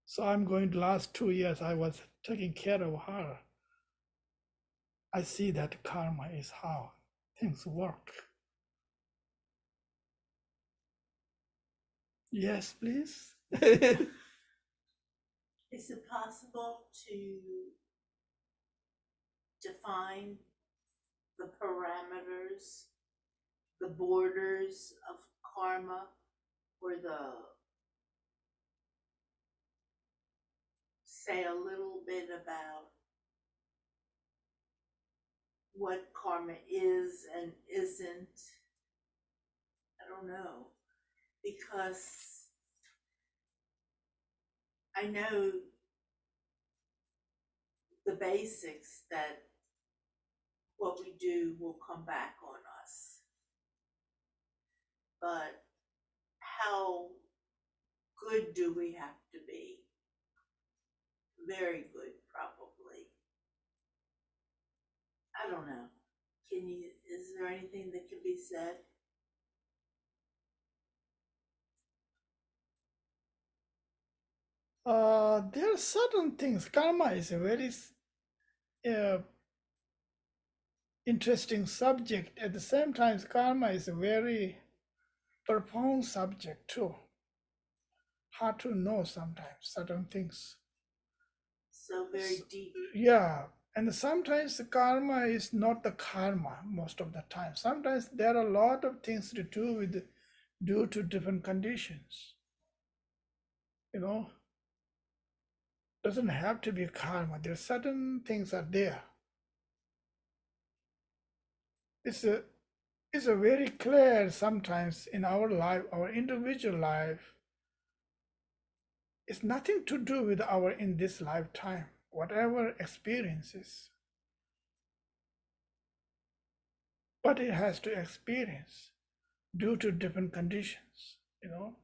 So I'm going to last 2 years. I was taking care of her. I see that karma is how things work. Yes, please. Is it possible to define the parameters, the borders of karma, or say a little bit about what karma is and isn't? I don't know, because I know the basics that what we do will come back on us. But how good do we have to be? Very good, probably. I don't know. Is there anything that can be said? There are certain things. Karma is a very uh, interesting subject. At the same time, karma is a very profound subject too. Hard to know sometimes certain things. So very deep. Yeah, and sometimes the karma is not the karma most of the time. Sometimes there are a lot of things to do with due to different conditions. You know, doesn't have to be karma. There are certain things are there. It's a very clear sometimes in our life, our individual life. It's nothing to do with our in this lifetime, whatever experiences. But it has to experience due to different conditions, you know.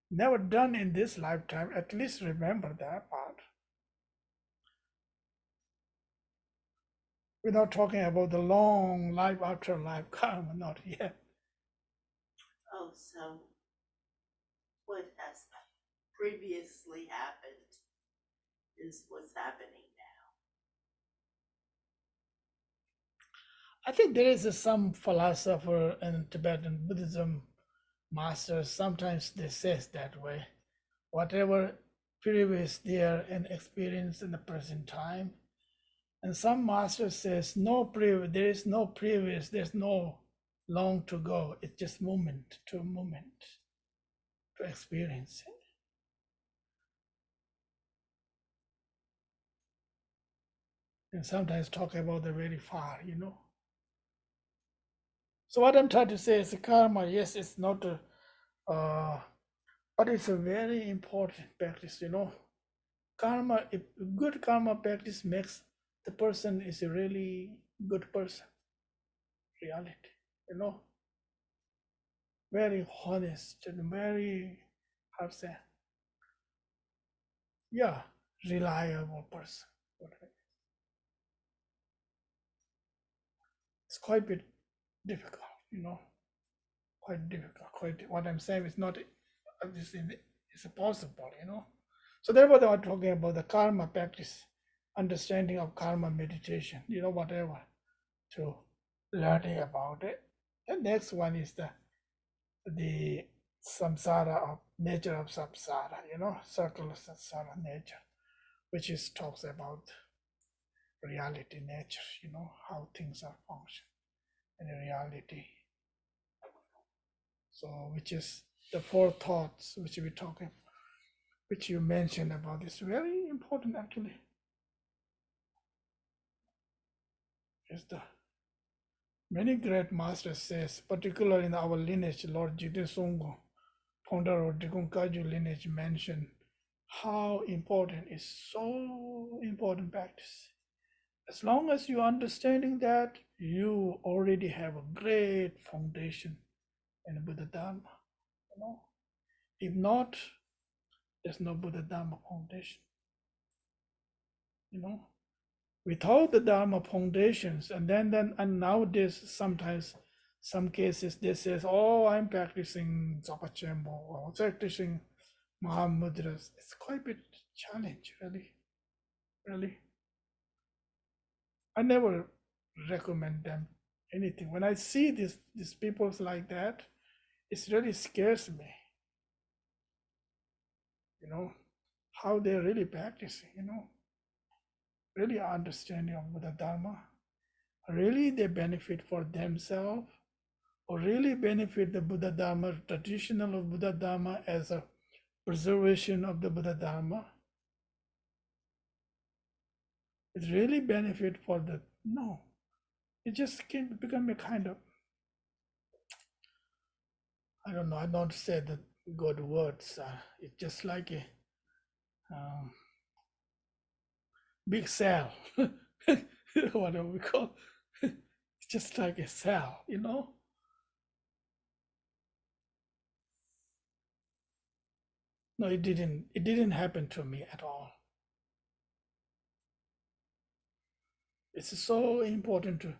Never done in this lifetime, at least remember that part. We're not talking about the long life after life karma, not yet. Oh, so what has previously happened is what's happening I think there is some philosopher in Tibetan Buddhism masters, sometimes they say that way. Whatever previous there and experience in the present time. And some master says no previous, there is no previous, there's no long to go. It's just moment to moment to experience it. And sometimes talk about the very far, you know. So what I'm trying to say is the karma, yes, it's not a, but it's a very important practice, you know. Karma, if good karma practice makes the person is a really good person, reality, you know. Very honest and very, how to say, yeah, reliable person. It's quite a bit difficult, you know. quite difficult. Quite what I'm saying is not obviously it's possible, you know. So therefore, they were talking about the karma practice, understanding of karma meditation, you know, whatever, to learning about it. The next one is the samsara of nature of samsara, you know, circle of samsara nature, which is talks about reality nature, you know, how things are function in reality. So which is the four thoughts which we talking, which you mentioned about this, very important actually. Is the many great masters says, particularly in our lineage, Lord Jide Songo, founder of Dikunkaju lineage, mentioned how important is so important practice. As long as you understanding that, you already have a great foundation in Buddha Dharma. You know, if not, there's no Buddha Dharma foundation. You know, without the Dharma foundations, and and nowadays sometimes some cases they says, oh, I'm practicing Zapachembo or practicing Mahamudras. It's quite a bit challenge, really. I never recommend them anything. When I see these people like that, it really scares me. You know, how they're really practicing, you know, really understanding of Buddha Dharma. Really they benefit for themselves, or really benefit the Buddha Dharma, traditional of Buddha Dharma as a preservation of the Buddha Dharma. It really benefit for the, no, it just can become a kind of, I don't know, I don't say the good words. It's just like a big cell, whatever we call. It's just like a cell, you know. No, it didn't. It didn't happen to me at all. It's so important to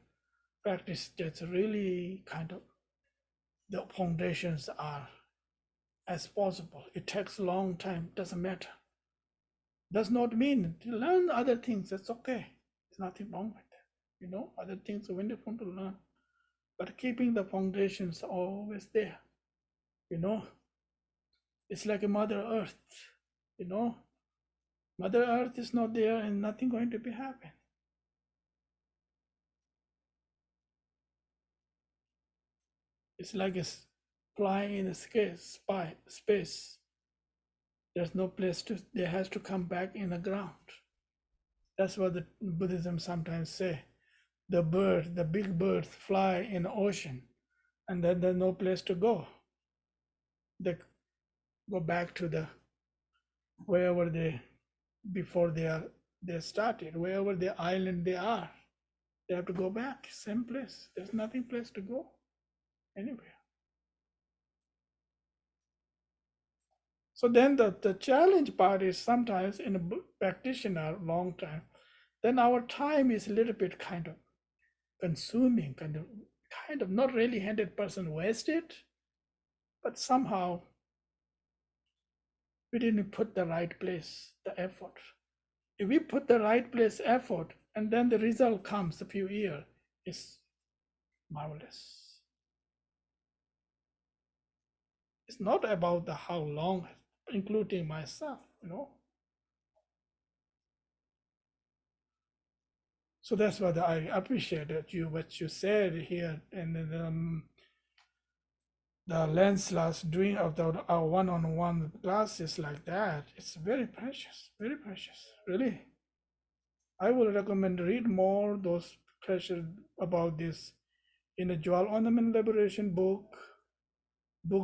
practice that's really kind of the foundations are as possible. It takes a long time, doesn't matter. Does not mean to learn other things, that's okay. There's nothing wrong with that. You know, other things are wonderful to learn. But keeping the foundations always there, you know. It's like a Mother Earth, you know. Mother Earth is not there and nothing going to be happen. It's like it's flying in the space. There's no place to, there has to come back in the ground. That's what the Buddhism sometimes say. The big birds fly in the ocean, and then there's no place to go. They go back to the wherever before they started, wherever the island they are. They have to go back, same place. There's nothing place to go anywhere. So then the challenge part is sometimes in a practitioner long time, then our time is a little bit kind of consuming, kind of not really 100% wasted, but somehow we didn't put the right place, the effort. If we put the right place effort, and then the result comes a few years, it's marvelous. It's not about the how long, including myself, you know. So that's what I appreciated what you said here, and the Lancelot's doing of our one-on-one classes like that. It's very precious, really. I would recommend read more those precious about this in the Jewel Ornament Liberation book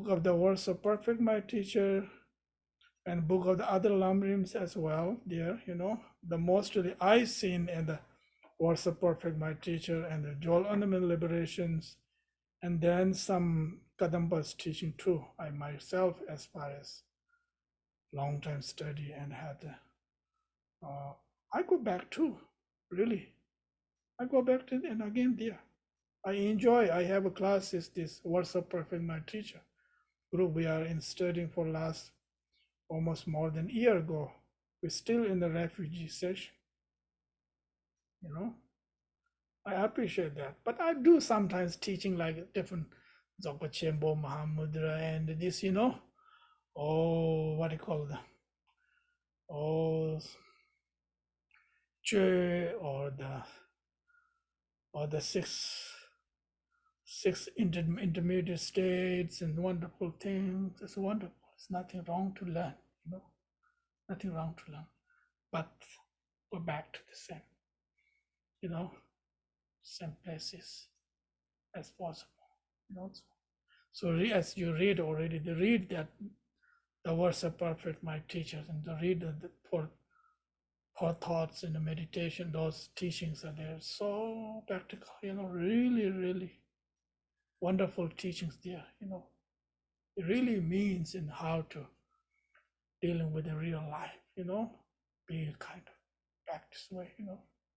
of the Words of Perfect My Teacher, and book of the other Lamrims as well. There, you know, the mostly I seen in the Words of Perfect My Teacher and the Jewel Ornament Liberations, and then some Kadamba's teaching too. I myself, as far as long time study and had, I go back too, really. I go back to and again there. I have a class, is this Words of Perfect, my teacher group. We are in studying for last almost more than a year ago. We're still in the refugee session, you know. I appreciate that. But I do sometimes teaching like different Dzogpa Chenpo, Mahamudra, and this, you know, what do you call them? Che, or the six intermediate states and wonderful things. It's wonderful. It's nothing wrong to learn, you know, nothing wrong to learn. But go back to the same, you know, same places as possible, you know. So as you read already, they read that the words are perfect, my teachers, and to read for thoughts in the meditation, those teachings are there, so practical, you know, really, really wonderful teachings there, you know. It really means in how to dealing with the real life, you know, be a kind of practice way, you know.